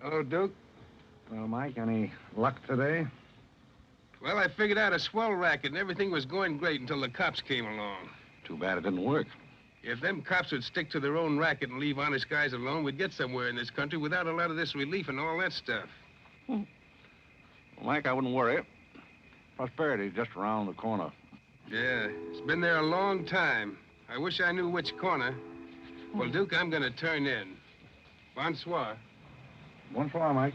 Hello, Duke. Well, Mike, any luck today? Well, I figured out a swell racket, and everything was going great until the cops came along. Too bad it didn't work. If them cops would stick to their own racket and leave honest guys alone, we'd get somewhere in this country without a lot of this relief and all that stuff. Well, Mike, I wouldn't worry. Prosperity's just around the corner. Yeah, it's been there a long time. I wish I knew which corner. Well, Duke, I'm going to turn in. Bonsoir. Bonsoir, Mike.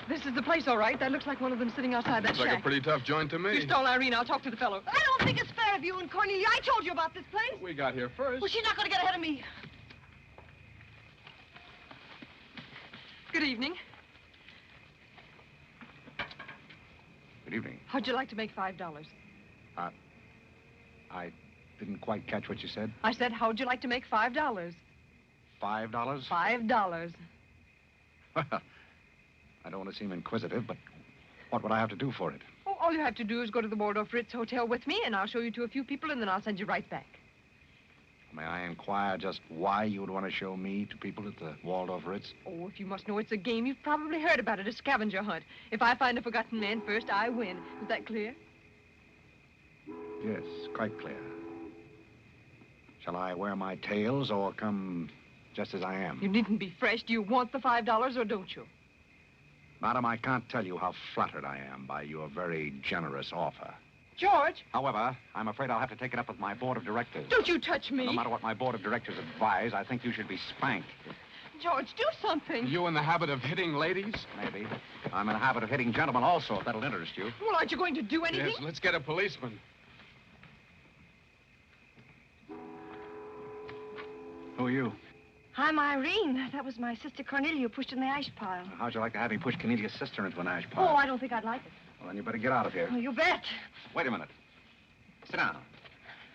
This is the place, all right. That looks like one of them sitting outside that Looks shack. like a pretty tough joint to me. You stole Irene. I'll talk to the fellow. I don't think it's fair of you and Cornelia. I told you about this place. We got here first. Well, she's not going to get ahead of me. Good evening. Good evening. How'd you like to make $5? I didn't quite catch what you said. I said, how'd you like to make $5? $5? $5. I don't want to seem inquisitive, but what would I have to do for it? Oh, all you have to do is go to the Waldorf Ritz Hotel with me, and I'll show you to a few people, and then I'll send you right back. May I inquire just why you would want to show me to people at the Waldorf Ritz? Oh, if you must know it's a game, you've probably heard about it, a scavenger hunt. If I find a forgotten man first, I win. Is that clear? Yes, quite clear. Shall I wear my tails or come just as I am? You needn't be fresh. Do you want the $5 or don't you? Madam, I can't tell you how flattered I am by your very generous offer. George! However, I'm afraid I'll have to take it up with my board of directors. Don't you touch me! No matter what my board of directors advise, I think you should be spanked. George, do something. You in the habit of hitting ladies? Maybe. I'm in the habit of hitting gentlemen also, if that'll interest you. Well, aren't you going to do anything? Yes, let's get a policeman. Who are you? I'm Irene. That was my sister Cornelia who pushed in the ash pile. How'd you like to have me push Cornelia's sister into an ash Oh, pile? I don't think I'd like it. Well, then you better get out of here. Oh, you bet. Wait a minute. Sit down.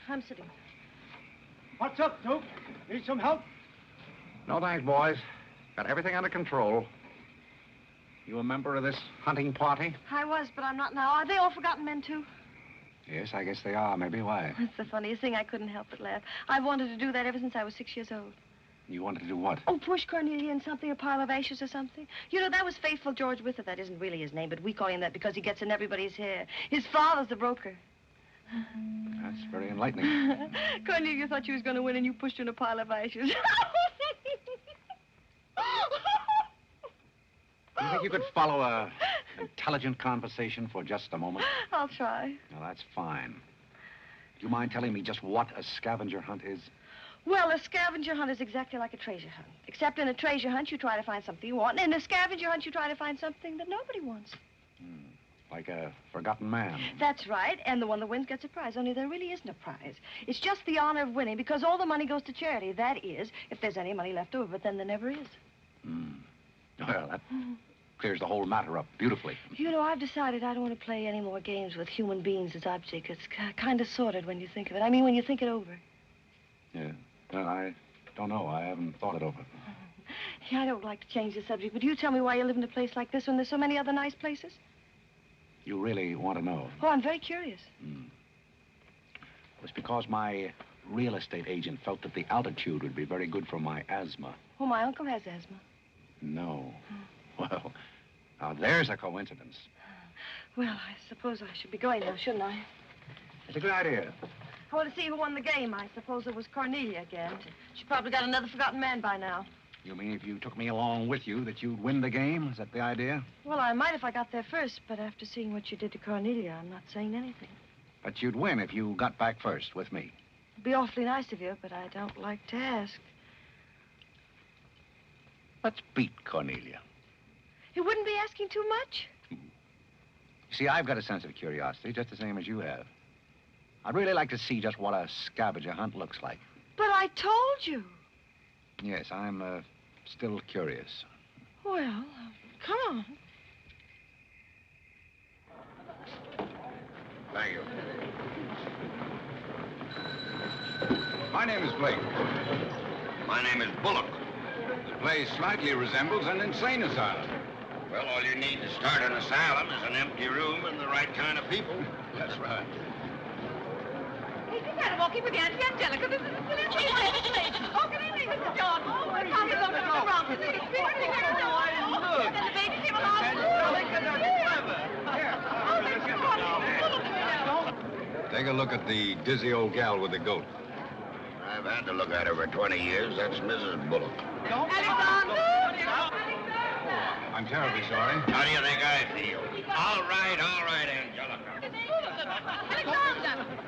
I'm sitting. What's up, Duke? Need some help? No thanks, boys. Got everything under control. You a member of this hunting party? I was, but I'm not now. Are they all forgotten men, too? Yes, I guess they are. Maybe. Why? That's the funniest thing. I couldn't help but laugh. I've wanted to do that ever since I was 6 years old. You wanted to do what? Oh, push Cornelia in something, a pile of ashes or something. You know, that was Faithful George Wither. That isn't really his name, but we call him that because he gets in everybody's hair. His father's the broker. That's very enlightening. Cornelia thought she was going to win, and you pushed her in a pile of ashes. Do you think you could follow an intelligent conversation for just a moment? I'll try. Well, that's fine. Do you mind telling me just what a scavenger hunt is? Well, a scavenger hunt is exactly like a treasure hunt. Except in a treasure hunt, you try to find something you want. And in a scavenger hunt, you try to find something that nobody wants. Like a forgotten man. That's right. And the one that wins gets a prize. Only there really isn't a prize. It's just the honor of winning because all the money goes to charity. That is, if there's any money left over. But then there never is. Well, that clears the whole matter up beautifully. You know, I've decided I don't want to play any more games with human beings as objects. It's kind of sordid when you think of it. I mean, when you think it over. Yeah. Well, I don't know. I haven't thought it over. Yeah, I don't like to change the subject, but you tell me why you live in a place like this when there's so many other nice places? You really want to know? Oh, I'm very curious. was because my real estate agent felt that the altitude would be very good for my asthma. Oh, my uncle has asthma. No. Well, now there's a coincidence. Well, I suppose I should be going now, shouldn't I? It's a good idea. I want to see who won the game. I suppose it was Cornelia again. She probably got another forgotten man by now. You mean if you took me along with you that you'd win the game? Is that the idea? Well, I might if I got there first, but after seeing what you did to Cornelia, I'm not saying anything. But you'd win if you got back first with me. It'd be awfully nice of you, but I don't like to ask. Let's beat Cornelia. It wouldn't be asking too much? You see, I've got a sense of curiosity, just the same as you have. I'd really like to see just what a scavenger hunt looks like. But I told you. Yes, I'm still curious. Well, come on. Thank you. My name is Blake. My name is Bullock. The place slightly resembles an insane asylum. Well, all you need to start an asylum is an empty room and the right kind of people. That's right. Hey, you gotta walk in with Auntie Angelica. This is a silly thing. Oh, good evening, Mrs. John. Oh, my Tommy's over to the wrong. This is a big thing. Oh, and the baby came along. Take a look at the dizzy old gal with the goat. I've had to look at her for 20 years. That's Mrs. Bullock. Alexander! I'm terribly sorry. How do you think I feel? All right, Angelica.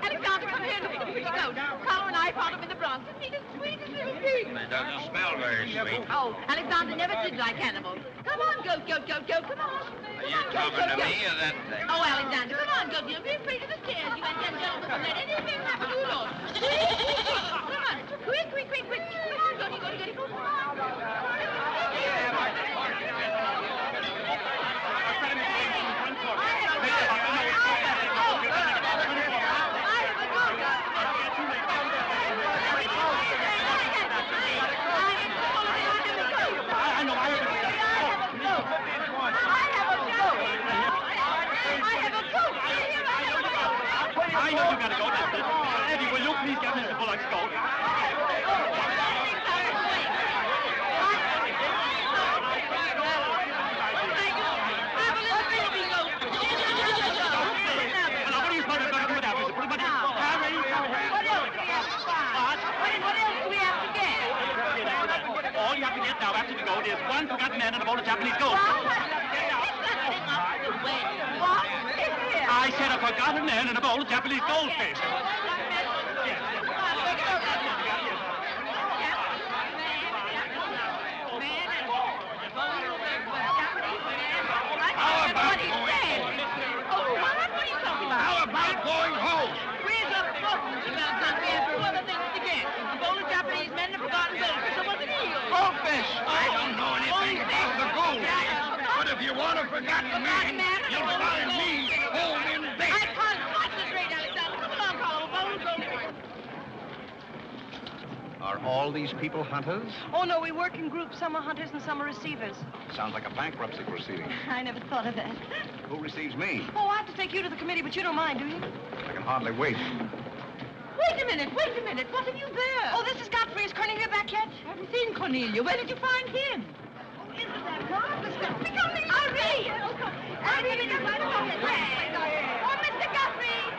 Alexander, come here. Look at the pretty goat. Carlo and I found him in the Bronx. Isn't he the sweetest little thing? It doesn't smell very sweet. Oh, Alexander never did like animals. Come on, goat, come on. Are you talking to me or that thing? Oh, Alexander, come on, goat. You'll be afraid of the stairs. You and young gentlemen won't let anything happen to you, Lord. Come on. Quick. Come on, goaty, come on. I know you gotta go, Doctor. Eddie, will you please get Mr. Bullock's goat? All you have to get now after the goat is one forgotten man and a bowl of Japanese gold. I said a forgotten man and a bowl of Japanese goldfish. How about going home? Where's the buttons about that? We have two other things to get. A bowl of Japanese men and a forgotten goldfish. Someone's an eel. Goldfish! I don't know anything about the goldfish. But if you want a forgotten man, you'll find me home in bed. I can't concentrate, Alexander. Come along, Carlo. Bowl of goldfish. Are all these people hunters? Oh, no, we work in groups. Some are hunters and some are receivers. Sounds like a bankruptcy proceeding. I never thought of that. Who receives me? Oh, I have to take you to the committee, but you don't mind, do you? I can hardly wait. Wait a minute. What have you there? Oh, this is Godfrey. Is Cornelia back yet? I haven't seen Cornelia. Where did you find him? Isn't that marvelous? Irene! Irene, right along the way. Oh, Mr. Guthrie!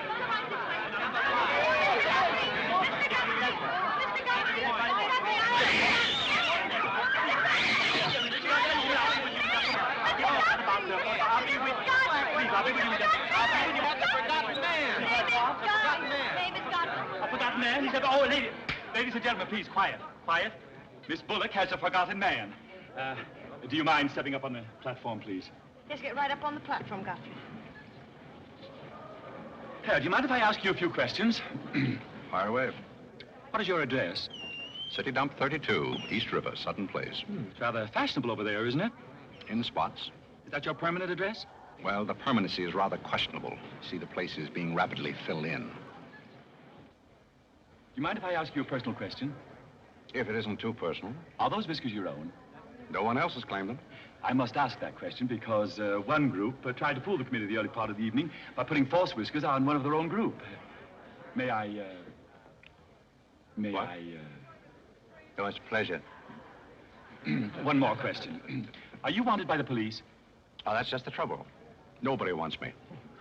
A forgotten man? He said, oh, ladies and gentlemen, please, quiet. Miss Bullock has a forgotten man. Do you mind stepping up on the platform, please? Yes, get right up on the platform, Godfrey. Do you mind if I ask you a few questions? Fire away. What is your address? City Dump 32, East River, Sutton Place. It's rather fashionable over there, isn't it? In spots. Is that your permanent address? Well, the permanency is rather questionable. See, the place is being rapidly filled in. Do you mind if I ask you a personal question? If it isn't too personal. Are those whiskers your own? No one else has claimed them. I must ask that question because one group tried to fool the committee the early part of the evening by putting false whiskers on one of their own group. May I, What? Oh, it's a pleasure. One more question. Are you wanted by the police? Oh, that's just the trouble. Nobody wants me.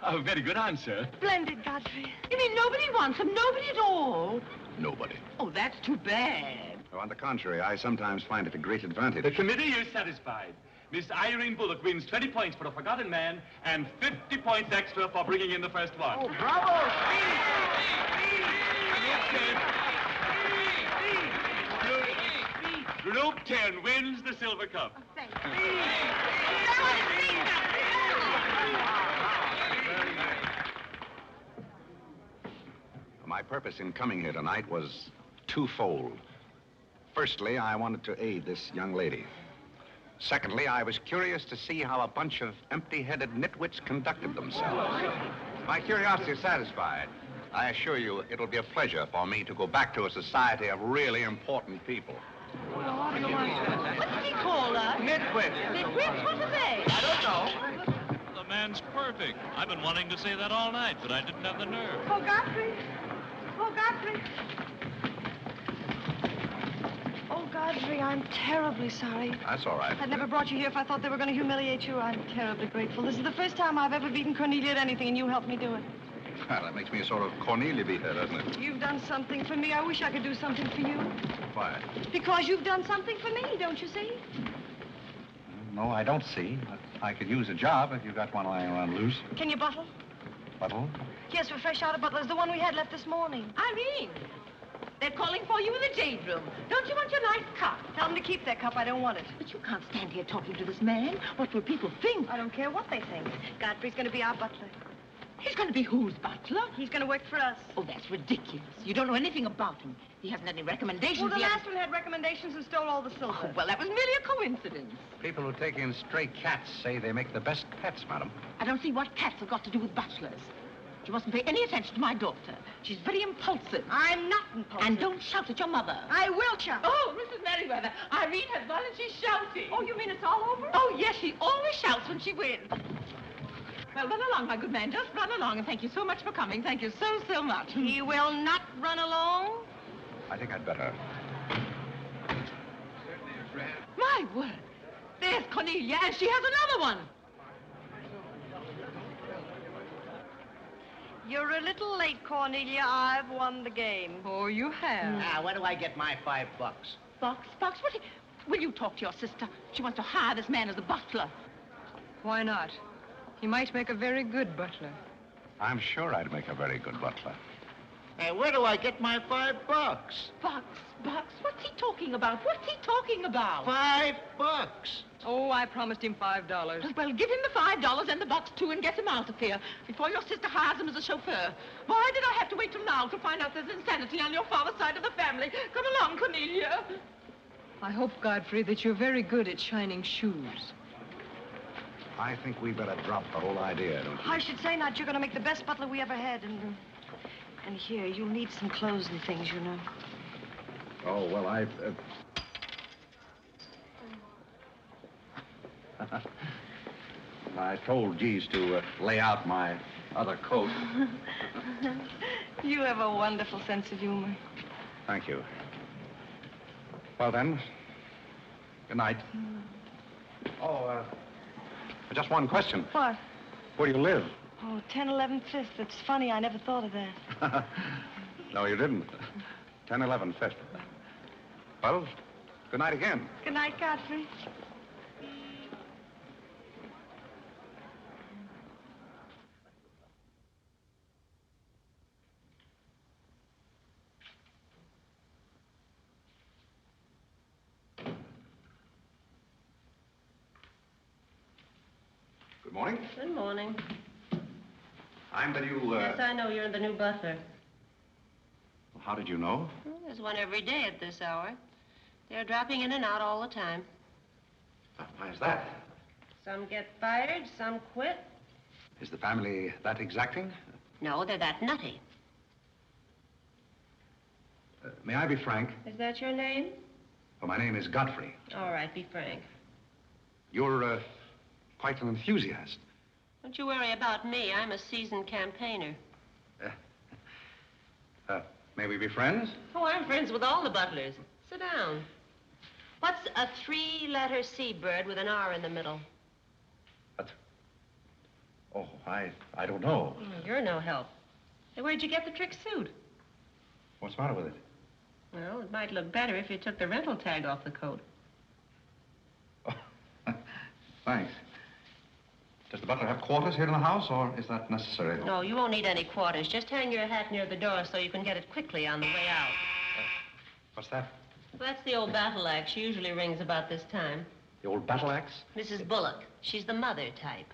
Oh, very good answer. Splendid, Godfrey. You mean nobody wants him? Nobody at all? Nobody. Oh, that's too bad. Oh, on the contrary, I sometimes find it a great advantage. The committee is satisfied. Miss Irene Bullock wins 20 points for A Forgotten Man and 50 points extra for bringing in the first one. Oh, bravo! Group 10 wins the Silver Cup. Thank My purpose in coming here tonight was twofold. Firstly, I wanted to aid this young lady. Secondly, I was curious to see how a bunch of empty-headed nitwits conducted themselves. My curiosity is satisfied. I assure you, it'll be a pleasure for me to go back to a society of really important people. What did he call us? Nitwits! Nitwits? What are they? I don't know. The man's perfect. I've been wanting to say that all night, but I didn't have the nerve. Oh, Godfrey. Oh, Godfrey. Oh, Godfrey, I'm terribly sorry. That's all right. I'd never brought you here if I thought they were going to humiliate you. I'm terribly grateful. This is the first time I've ever beaten Cornelia at anything, and you helped me do it. Well, that makes me a sort of Cornelia beater, doesn't it? You've done something for me. I wish I could do something for you. Why? Because you've done something for me, don't you see? No, I don't see. But I could use a job if you got one lying around loose. Can you bottle? Bottle? Yes, we're fresh out of Butler's, the one we had left this morning. Irene, they're calling for you in the jade room. Don't you want your nice cup? Tell them to keep their cup. I don't want it. But you can't stand here talking to this man. What will people think? I don't care what they think. Godfrey's going to be our butler. He's going to be whose butler? He's going to work for us. Oh, that's ridiculous. You don't know anything about him. He hasn't any recommendations. Well, the He last one had recommendations and stole all the silver. Oh, well, that was merely a coincidence. People who take in stray cats say they make the best pets, madam. I don't see what cats have got to do with butlers. You mustn't pay any attention to my daughter. She's very impulsive. I'm not impulsive. And don't shout at your mother. I will shout. Oh, Mrs. Merriweather, Irene has won and she's shouting. Oh, you mean it's all over? Oh, yes, she always shouts when she wins. Well, run along, my good man. Just run along, and thank you so much for coming. Thank you so, so much. He will not run along. I think I'd better. My word. There's Cornelia, and she has another one. You're a little late, Cornelia. I've won the game. Oh, you have. Now, where do I get my $5? Box? What? Will you talk to your sister? She wants to hire this man as a butler. Why not? He might make a very good butler. I'm sure I'd make a very good butler. Hey, where do I get my $5? Box? What's he talking about? $5. Oh, I promised him $5. Well, give him the $5 and the box, too, and get him out of here before your sister hires him as a chauffeur. Why did I have to wait till now to find out there's insanity on your father's side of the family? Come along, Cornelia. I hope, Godfrey, that you're very good at shining shoes. I think we better drop the whole idea, don't you? I should say not. You're going to make the best butler we ever had. And here, you'll need some clothes and things, you know. Oh, well, I told Jeeves to lay out my other coat. You have a wonderful sense of humor. Thank you. Well, then, good night. Oh, just one question. What? Where do you live? Oh, 1011 Fifth. It's funny. I never thought of that. No, you didn't. 1011 Fifth. Well, good night again. Good night, Godfrey. Good morning. Good morning. I'm the new, Yes, I know you're the new butler. How did you know? Well, there's one every day at this hour. They're dropping in and out all the time. Why is that? Some get fired, some quit. Is the family that exacting? No, they're that nutty. May I be frank? Is that your name? Well, my name is Godfrey. All right, be frank. You're, quite an Don't you worry about me. I'm a seasoned campaigner. May we be friends? Oh, I'm friends with all the butlers. Sit down. What's a three-letter seabird with an R in the middle? Oh, I don't know. Oh, you're no help. Hey, where'd you get the trick suit? What's the matter with it? Well, it might look better if you took the rental tag off the coat. Oh, thanks. Does the butler have quarters here in the house, or is that necessary? No, you won't need any quarters. Just hang your hat near the door so you can get it quickly on the way out. What's that? Well, that's the old battle axe. She usually rings about this time. The old battle axe? Mrs. Bullock. She's the mother type.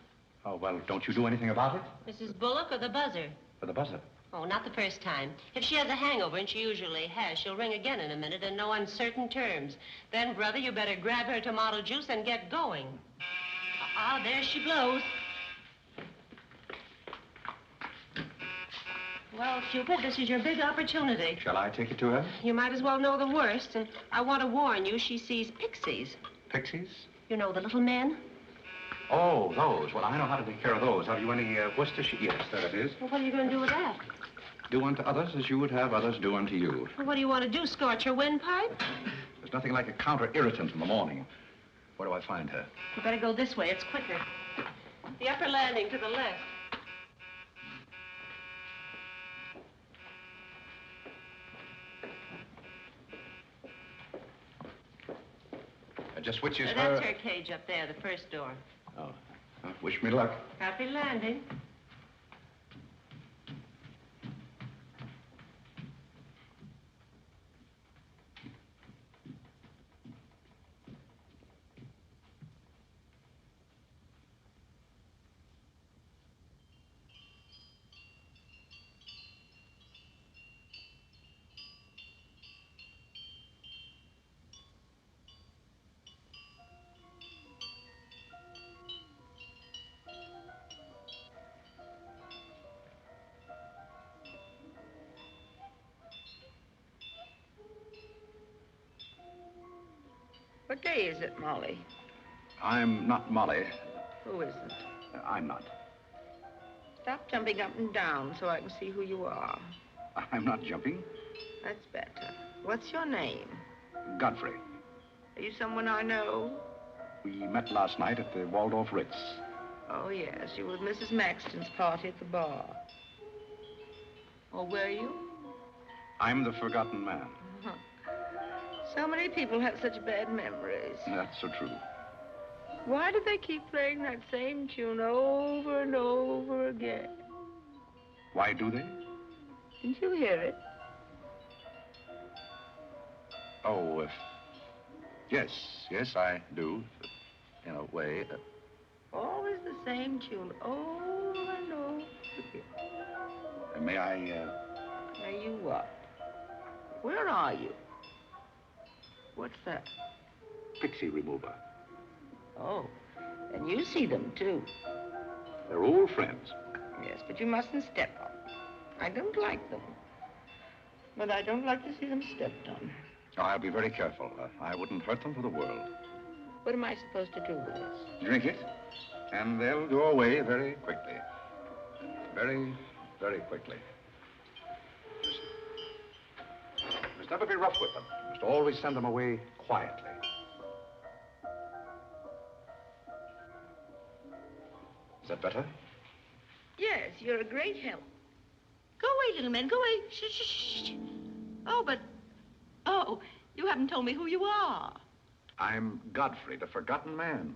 Oh, well, don't you do anything about it? Mrs. Bullock or the buzzer? For the buzzer. Oh, not the first time. If she has a hangover, and she usually has, she'll ring again in a minute in no uncertain terms. Then, brother, you better grab her tomato juice and get going. There she blows. Well, Cupid, this is your big opportunity. Shall I take it to her? You might as well know the worst, and I want to warn you, she sees pixies. Pixies? You know, the little men? Oh, those. Well, I know how to take care of those. Have you any Worcestershire? Yes, there it is. Well, what are you going to do with that? Do unto others as you would have others do unto you. Well, what do you want to do, scorch her windpipe? There's nothing like a counter-irritant in the morning. Where do I find her? You better go this way. It's quicker. The upper landing to the left. Just which is her... That's her cage up there, the first door. Oh. Wish me luck. Happy landing. What day is it, Molly? I'm not Molly. Who isn't? I'm not. Stop jumping up and down so I can see who you are. I'm not jumping. That's better. What's your name? Godfrey. Are you someone I know? We met last night at the Waldorf Ritz. Oh, yes. You were with Mrs. Maxton's party at the bar. Or were you? I'm the forgotten man. So many people have such bad memories. That's so true. Why do they keep playing that same tune over and over again? Why do they? Didn't you hear it? Oh, yes, I do. In a way. Always the same tune, over and over again. May I, May you what? Where are you? What's that? Pixie remover. Oh, and you see them, too. They're old friends. Yes, but you mustn't step on them. I don't like them. But I don't like to see them stepped on. Oh, I'll be very careful. I wouldn't hurt them for the world. What am I supposed to do with this? Drink it, and they'll go away very quickly. Very, very quickly. You must never be rough with them. You must always send them away quietly. Is that better? Yes, you're a great help. Go away, little man, go away. Shh, shh, shh. Oh, but... Oh, you haven't told me who you are. I'm Godfrey, the forgotten man.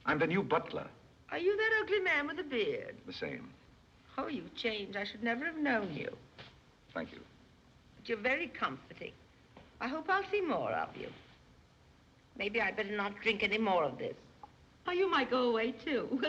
I'm the new butler. Are you that ugly man with the beard? The same. Oh, you've changed. I should never have known you. Thank you. But you're very comforting. I hope I'll see more of you. Maybe I'd better not drink any more of this. Oh, you might go away, too.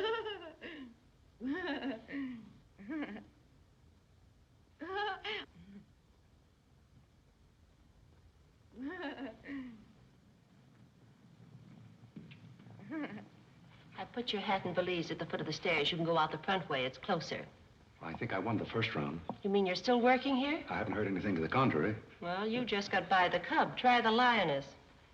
I put your hat and valise at the foot of the stairs. You can go out the front way. It's closer. I think I won the first round. You mean you're still working here? I haven't heard anything to the contrary. Well, you just got by the cub. Try the lioness.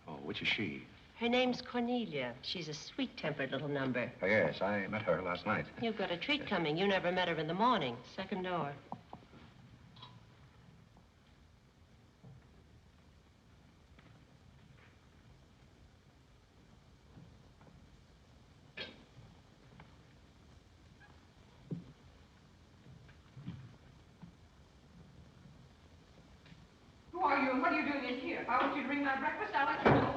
Oh, which is she? Her name's Cornelia. She's a sweet-tempered little number. Oh, yes, I met her last night. You've got a treat coming. You never met her in the morning. Second door. are you and what are you doing in here? If I want you to bring my breakfast, I'll let you know.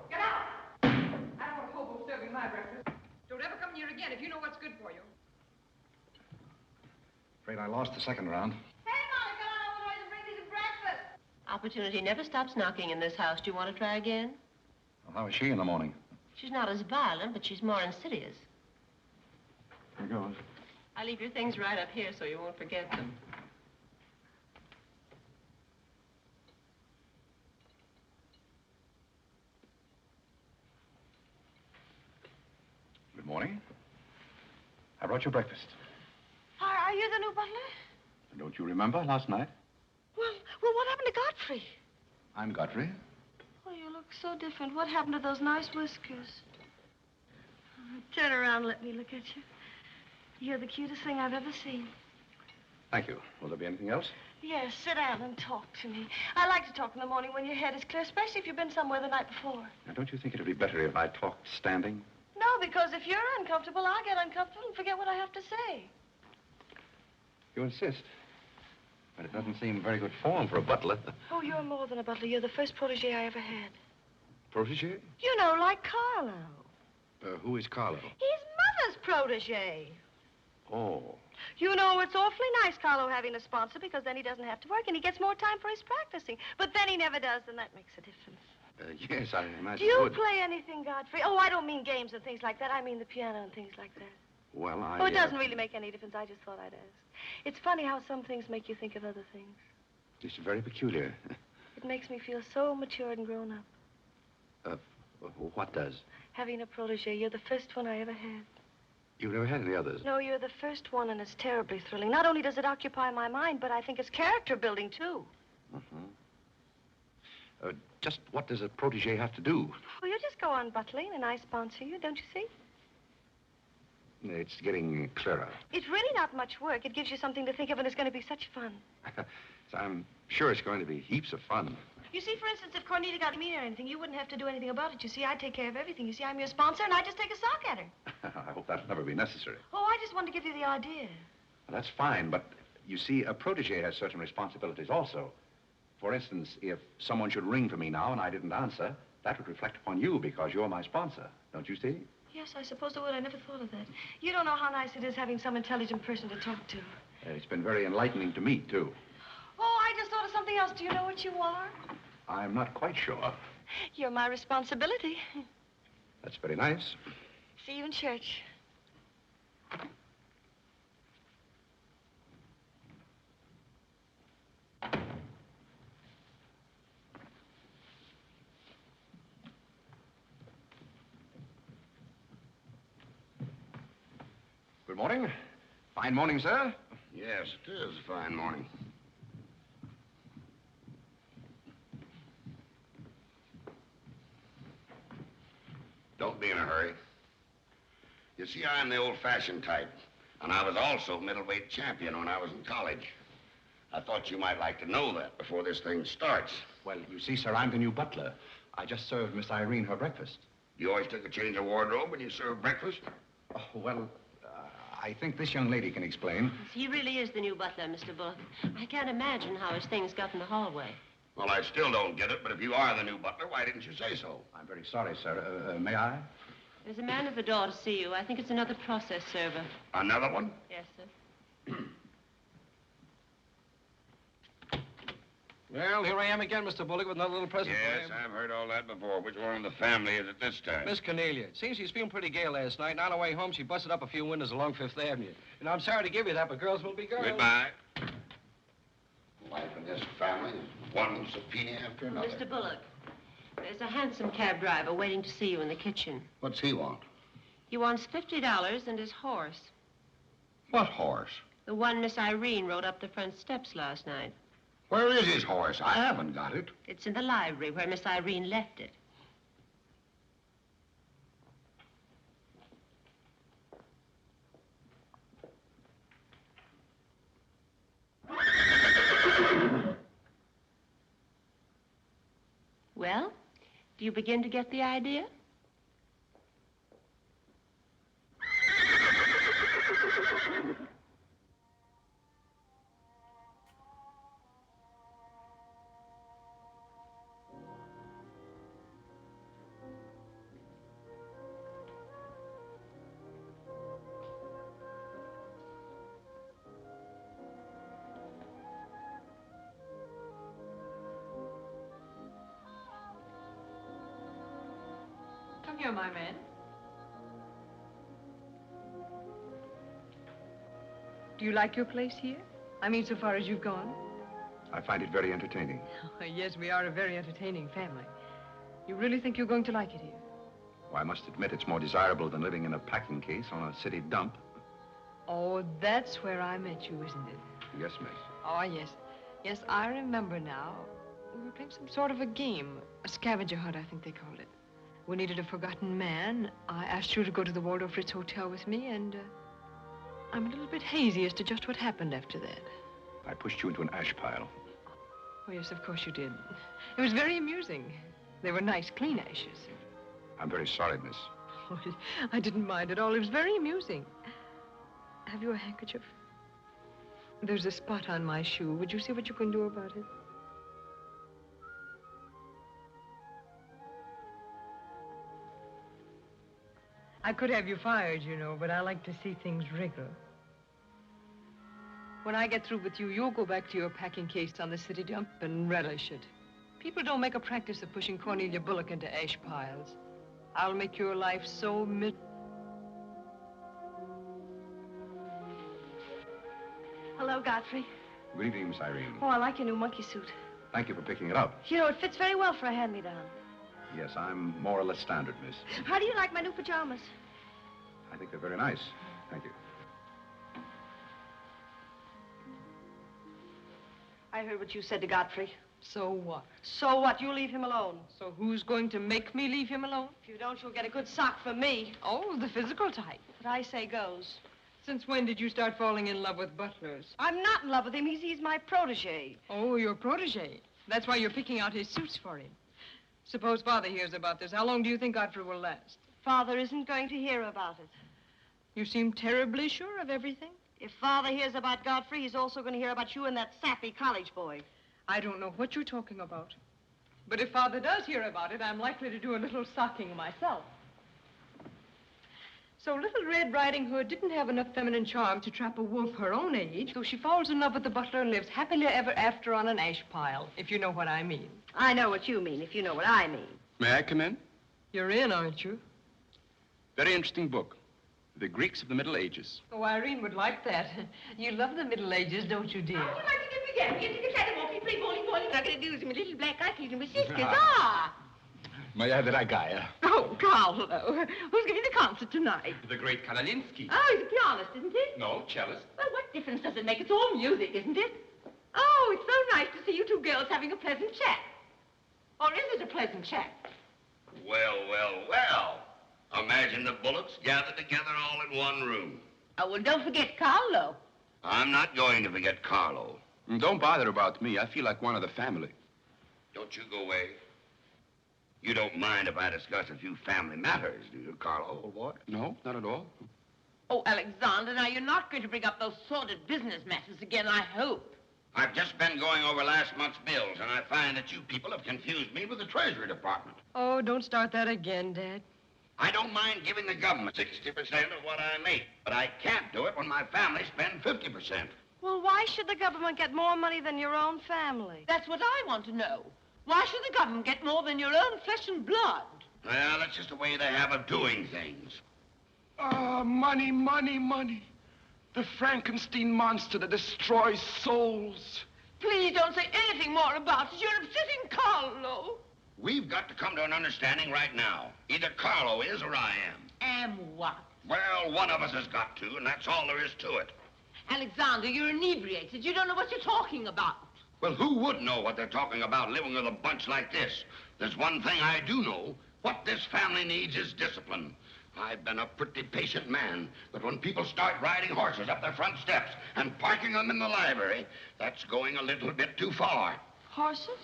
Get out! I don't want a hobo serving my breakfast. Don't ever come here again if you know what's good for you. Afraid I lost the second round. Hey, Monica, I want to bring me some breakfast. Opportunity never stops knocking in this house. Do you want to try again? Well, how is she in the morning? She's not as violent, but she's more insidious. Here goes. I leave your things right up here so you won't forget them. Good morning. I brought you breakfast. Are you the new butler? Don't you remember last night? Well, what happened to Godfrey? I'm Godfrey. Oh, you look so different. What happened to those nice whiskers? Oh, turn around and let me look at you. You're the cutest thing I've ever seen. Thank you. Will there be anything else? Yes, sit down and talk to me. I like to talk in the morning when your head is clear, especially if you've been somewhere the night before. Now, don't you think it would be better if I talked standing? No, because if you're uncomfortable, I'll get uncomfortable and forget what I have to say. You insist. But it doesn't seem very good form for a butler. Oh, you're more than a butler. You're the first protege I ever had. Protege? You know, like Carlo. Who is Carlo? He's Mother's protege. Oh. You know, it's awfully nice, Carlo, having a sponsor, because then he doesn't have to work and he gets more time for his practicing. But then he never does, and that makes a difference. Yes, I imagine. Do you play anything, Godfrey? Oh, I don't mean games and things like that. I mean the piano and things like that. Well, Oh, it doesn't really make any difference. I just thought I'd ask. It's funny how some things make you think of other things. It's very peculiar. It makes me feel so matured and grown up. What does? Having a protege. You're the first one I ever had. You've never had any others? No, you're the first one, and it's terribly thrilling. Not only does it occupy my mind, but I think it's character building, too. Just what does a protege have to do? Well, you just go on butling, and I sponsor you, don't you see? It's getting clearer. It's really not much work. It gives you something to think of, and it's going to be such fun. So I'm sure it's going to be heaps of fun. You see, for instance, if Cornelia got mean or anything, you wouldn't have to do anything about it. You see, I take care of everything. You see, I'm your sponsor, and I just take a sock at her. I hope that'll never be necessary. Oh, I just wanted to give you the idea. Well, that's fine, but you see, a protege has certain responsibilities also. For instance, if someone should ring for me now and I didn't answer, that would reflect upon you because you're my sponsor. Don't you see? Yes, I suppose it would. I never thought of that. You don't know how nice it is having some intelligent person to talk to. It's been very enlightening to me, too. Oh, I just thought of something else. Do you know what you are? I'm not quite sure. You're my responsibility. That's very nice. See you in church. Good morning. Fine morning, sir. Yes, it is a fine morning. Don't be in a hurry. You see, I'm the old-fashioned type, and I was also middleweight champion when I was in college. I thought you might like to know that before this thing starts. Well, you see, sir, I'm the new butler. I just served Miss Irene her breakfast. You always took a change of wardrobe when you served breakfast? Oh, well, I think this young lady can explain. Yes, he really is the new butler, Mr. Bullock. I can't imagine how his things got in the hallway. Well, I still don't get it, but if you are the new butler, why didn't you say so? I'm very sorry, sir. May I? There's a man at the door to see you. I think it's another process server. Another one? Yes, sir. Well, here I am again, Mr. Bullock, with another little present for Yes, you. I've heard all that before. Which one in the family is it this time? Miss Cornelia. It seems she's feeling pretty gay last night, and on her way home, she busted up a few windows along Fifth Avenue. And I'm sorry to give you that, but girls will be girls. Goodbye. Life in this family is one subpoena after another. Mr. Bullock, there's a hansom cab driver waiting to see you in the kitchen. What's he want? He wants $50 and his horse. What horse? The one Miss Irene rode up the front steps last night. Where is his horse? I haven't got it. It's in the library where Miss Irene left it. Well, do you begin to get the idea? here, my man. Do you like your place here? I mean, so far as you've gone? I find it very entertaining. Oh, yes, we are a very entertaining family. You really think you're going to like it here? Well, I must admit it's more desirable than living in a packing case on a city dump. Oh, that's where I met you, isn't it? Yes, miss. Oh, yes. Yes, I remember now. We were playing some sort of a game. A scavenger hunt, I think they called it. We needed a forgotten man. I asked you to go to the Waldorf Ritz Hotel with me, and I'm a little bit hazy as to just what happened after that. I pushed you into an ash pile. Oh, yes, of course you did. It was very amusing. They were nice, clean ashes. I'm very sorry, miss. Oh, I didn't mind at all. It was very amusing. Have you a handkerchief? There's a spot on my shoe. Would you see what you can do about it? I could have you fired, you know, but I like to see things wriggle. When I get through with you, you'll go back to your packing case on the city dump and relish it. People don't make a practice of pushing Cornelia Bullock into ash piles. I'll make your life so Hello, Godfrey. Good evening, Miss Irene. Oh, I like your new monkey suit. Thank you for picking it up. You know, it fits very well for a hand-me-down. Yes, I'm more or less standard, miss. How do you like my new pajamas? I think they're very nice. Thank you. I heard what you said to Godfrey. So what? So what? You leave him alone. So who's going to make me leave him alone? If you don't, you'll get a good sock from me. Oh, the physical type. What I say goes. Since when did you start falling in love with butlers? I'm not in love with him. He's my protege. Oh, your protege. That's why you're picking out his suits for him. Suppose Father hears about this. How long do you think Godfrey will last? Father isn't going to hear about it. You seem terribly sure of everything. If Father hears about Godfrey, he's also going to hear about you and that sappy college boy. I don't know what you're talking about. But if Father does hear about it, I'm likely to do a little socking myself. So Little Red Riding Hood didn't have enough feminine charm to trap a wolf her own age, so she falls in love with the butler and lives happily ever after on an ash pile, if you know what I mean. I know what you mean, if you know what I mean. May I come in? You're in, aren't you? Very interesting book. The Greeks of the Middle Ages. Oh, Irene would like that. You love the Middle Ages, don't you, dear? How would you like to get began? Get to the catwalk, play bowling. I'm going to do some little black eyes and with sisters. Moja dragaya. Oh, Carlo. Who's giving the concert tonight? The great Kalalinsky. Oh, he's a pianist, isn't he? No, cellist. Well, what difference does it make? It's all music, isn't it? Oh, it's so nice to see you two girls having a pleasant chat. Or is it a pleasant chat? Well, well, well. Imagine the Bullocks gathered together all in one room. Oh, well, don't forget Carlo. I'm not going to forget Carlo. Don't bother about me. I feel like one of the family. Don't you go away. You don't mind if I discuss a few family matters, do you, Carlo, old boy? No, not at all. Oh, Alexander, now you're not going to bring up those sordid business matters again, I hope. I've just been going over last month's bills, and I find that you people have confused me with the Treasury Department. Oh, don't start that again, Dad. I don't mind giving the government 60% of what I make, but I can't do it when my family spends 50%. Well, why should the government get more money than your own family? That's what I want to know. Why should the government get more than your own flesh and blood? Well, that's just the way they have of doing things. Ah, money, money, money. The Frankenstein monster that destroys souls. Please don't say anything more about it. You're upsetting Carlo. We've got to come to an understanding right now. Either Carlo is or I am. Am what? Well, one of us has got to, and that's all there is to it. Alexander, you're inebriated. You don't know what you're talking about. Well, who would know what they're talking about living with a bunch like this? There's one thing I do know. What this family needs is discipline. I've been a pretty patient man, but when people start riding horses up their front steps and parking them in the library, that's going a little bit too far. Horses?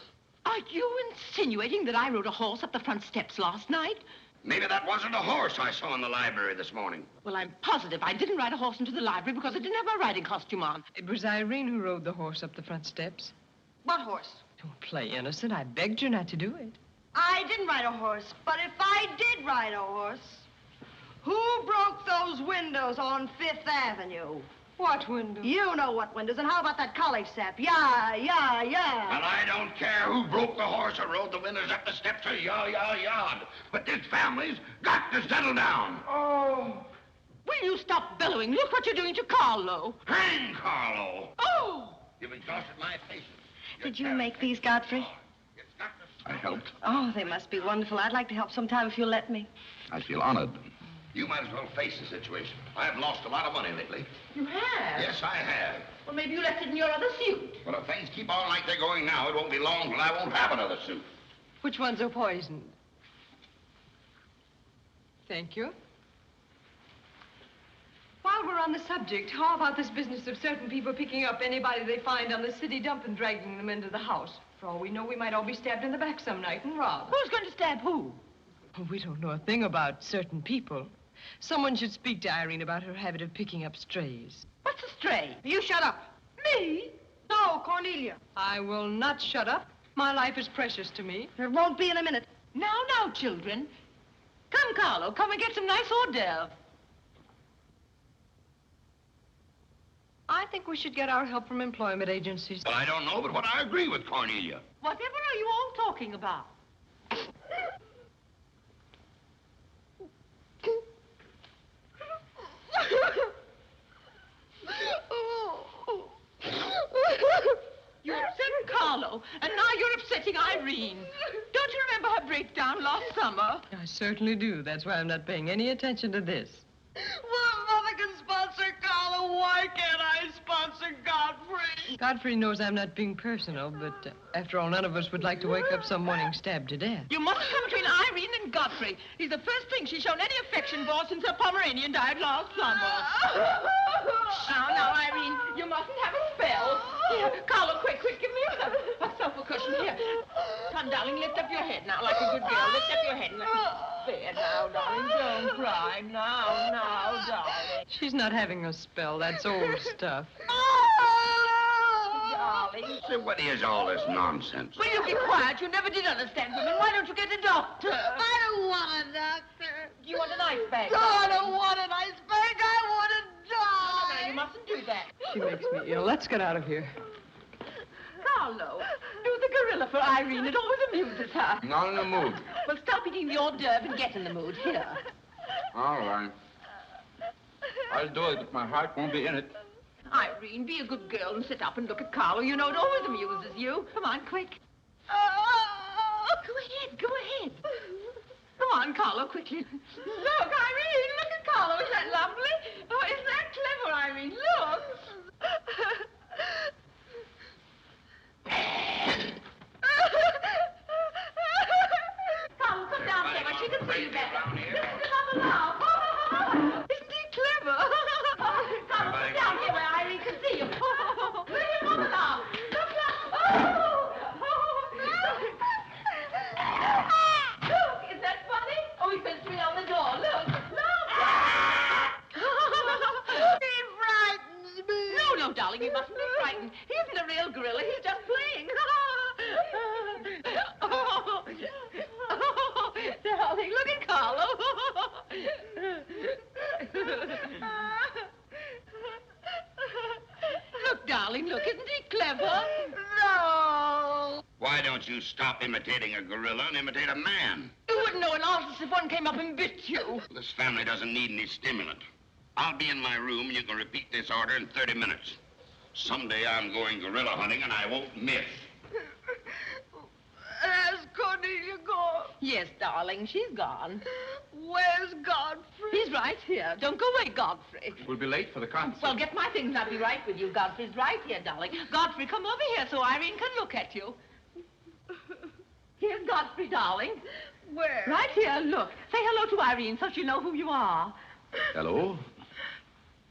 Are you insinuating that I rode a horse up the front steps last night? Maybe that wasn't a horse I saw in the library this morning. Well, I'm positive I didn't ride a horse into the library because I didn't have my riding costume on. It was Irene who rode the horse up the front steps. What horse? Don't play innocent. I begged you not to do it. I didn't ride a horse, but if I did ride a horse, who broke those windows on Fifth Avenue? What window? You know what windows, and how about that college sap? Yeah, yeah, yeah. And I don't care who broke the horse or rode the windows up the steps or yard. But this family's got to settle down. Oh. Will you stop bellowing? Look what you're doing to Carlo. Hang Carlo. Oh! You've exhausted my patience. Did you make these, Godfrey? I helped. Oh, they must be wonderful. I'd like to help sometime if you'll let me. I feel honored. You might as well face the situation. I've lost a lot of money lately. You have? Yes, I have. Well, maybe you left it in your other suit. But if things keep on like they're going now, it won't be long till I won't have another suit. Which ones are poisoned? Thank you. While we're on the subject, how about this business of certain people picking up anybody they find on the city dump and dragging them into the house? For all we know, we might all be stabbed in the back some night and robbed. Who's going to stab who? We don't know a thing about certain people. Someone should speak to Irene about her habit of picking up strays. What's a stray? You shut up. Me? No, Cornelia. I will not shut up. My life is precious to me. There won't be in a minute. Now, children. Come, Carlo, come and get some nice hors d'oeuvre. I think we should get our help from employment agencies. Well, I don't know, but what I agree with Cornelia. Whatever are you all talking about? You upset Carlo, and now you're upsetting Irene. Don't you remember her breakdown last summer? I certainly do. That's why I'm not paying any attention to this. Well, Mother can sponsor Carlo. Why can't I sponsor Godfrey? Godfrey knows I'm not being personal, but after all, none of us would like to wake up some morning stabbed to death. You mustn't come between Irene and Godfrey. He's the first thing she's shown any affection for since her Pomeranian died last summer. Now, Irene, you mustn't have a spell. Here, Carlo, quick, give me a sofa cushion here. Come, darling, lift up your head now, like a good girl. Lift up your head and let me there now, darling. Don't cry. Now, darling. She's not having a spell. That's old stuff. Darling. So what is all this nonsense? Will you be quiet? You never did understand women. Why don't you get a doctor? I don't want a doctor. Do you want an ice bag? No, I don't want an ice bag. I want to die. No, you mustn't do that. She makes me ill. Let's get out of here. Carlo, do the gorilla for Irene. It always amuses her. Not in the mood. Well, stop eating the hors d'oeuvre and get in the mood. Here. All right. I'll do it, but my heart won't be in it. Irene, be a good girl and sit up and look at Carlo. You know it always amuses you. Come on, quick. Go ahead. Come on, Carlo, quickly. Look, Irene, look at Carlo. Isn't that lovely? Oh, isn't that clever, Irene? Look. Carlo, come down here. She can see you better. Listen to Mama now. Isn't he clever? Carlo, come down here where Irene can see you. Look at Mama now. Look. Look, is that funny? Oh, he fits me on the door. Look. He frightens me. No, darling, you mustn't be frightened. He isn't a real gorilla. He's just playing. Darling, look at Carlo. Look, darling, look. Isn't he clever? No. Why don't you stop imitating a gorilla and imitate a man? You wouldn't know an artist if one came up and bit you. This family doesn't need any stimulant. I'll be in my room and you can repeat this order in 30 minutes. Someday I'm going gorilla hunting and I won't miss. Has Cornelia gone? Yes, darling, she's gone. Where's Godfrey? He's right here. Don't go away, Godfrey. We'll be late for the concert. Well, get my things and I'll be right with you. Godfrey's right here, darling. Godfrey, come over here so Irene can look at you. Here's Godfrey, darling. Where? Right here, look. Say hello to Irene so she'll know who you are. Hello?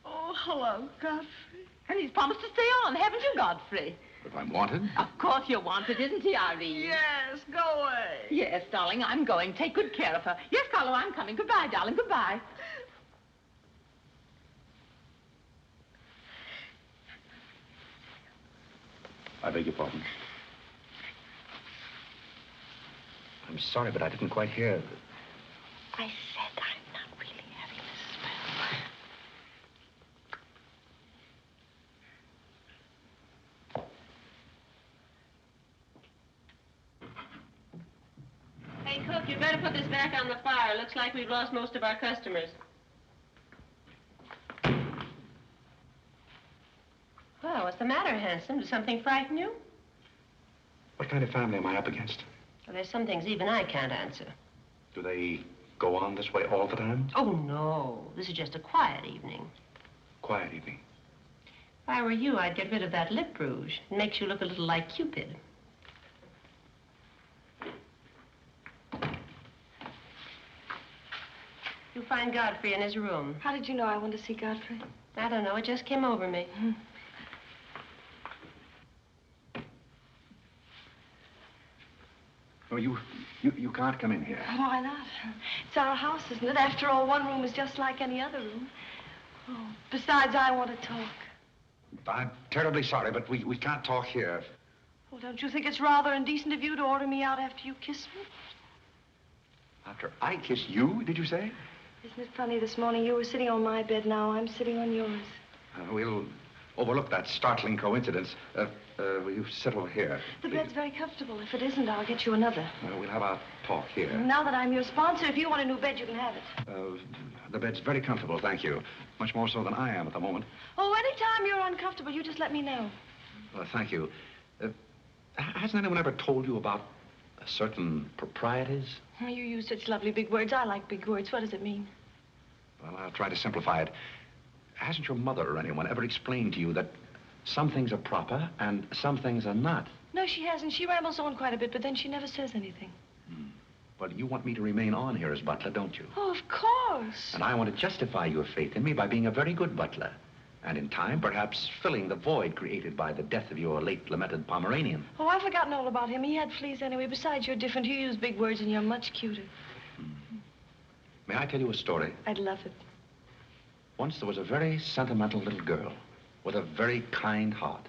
Oh, hello, Godfrey. And he's promised to stay on, haven't you, Godfrey? If I'm wanted? Of course you're wanted, isn't he, Irene? Yes, go away. Yes, darling, I'm going. Take good care of her. Yes, Carlo, I'm coming. Goodbye, darling. Goodbye. I beg your pardon. I'm sorry, but I didn't quite hear. I said I'm not really having a spell. cook, you better put this back on the fire. Looks like we've lost most of our customers. Well, what's the matter, handsome? Does something frighten you? What kind of family am I up against? Well, there's some things even I can't answer. Do they go on this way all the time? Oh, no. This is just a quiet evening. Quiet evening. If I were you, I'd get rid of that lip rouge. It makes you look a little like Cupid. You'll find Godfrey in his room. How did you know I wanted to see Godfrey? I don't know. It just came over me. Oh, you can't come in here. Why not? It's our house, isn't it? After all, one room is just like any other room. Oh, besides, I want to talk. I'm terribly sorry, but we can't talk here. Well, don't you think it's rather indecent of you to order me out after you kiss me? After I kiss you, did you say? Isn't it funny, this morning you were sitting on my bed, now I'm sitting on yours. We'll overlook that startling coincidence. Will you sit over here? The please? bed's very comfortable. If it isn't, I'll get you another. We'll have our talk here. Now that I'm your sponsor, if you want a new bed, you can have it. The bed's very comfortable, thank you. Much more so than I am at the moment. Oh, anytime you're uncomfortable, you just let me know. Thank you. Hasn't anyone ever told you about certain proprieties? Oh, you use such lovely big words. I like big words. What does it mean? Well, I'll try to simplify it. Hasn't your mother or anyone ever explained to you that some things are proper and some things are not? No, she hasn't. She rambles on quite a bit, but then she never says anything. Well, you want me to remain on here as butler, don't you? Oh, of course. And I want to justify your faith in me by being a very good butler. And in time, perhaps filling the void created by the death of your late lamented Pomeranian. Oh, I've forgotten all about him. He had fleas anyway. Besides, you're different. You use big words and you're much cuter. May I tell you a story? I'd love it. Once there was a very sentimental little girl with a very kind heart.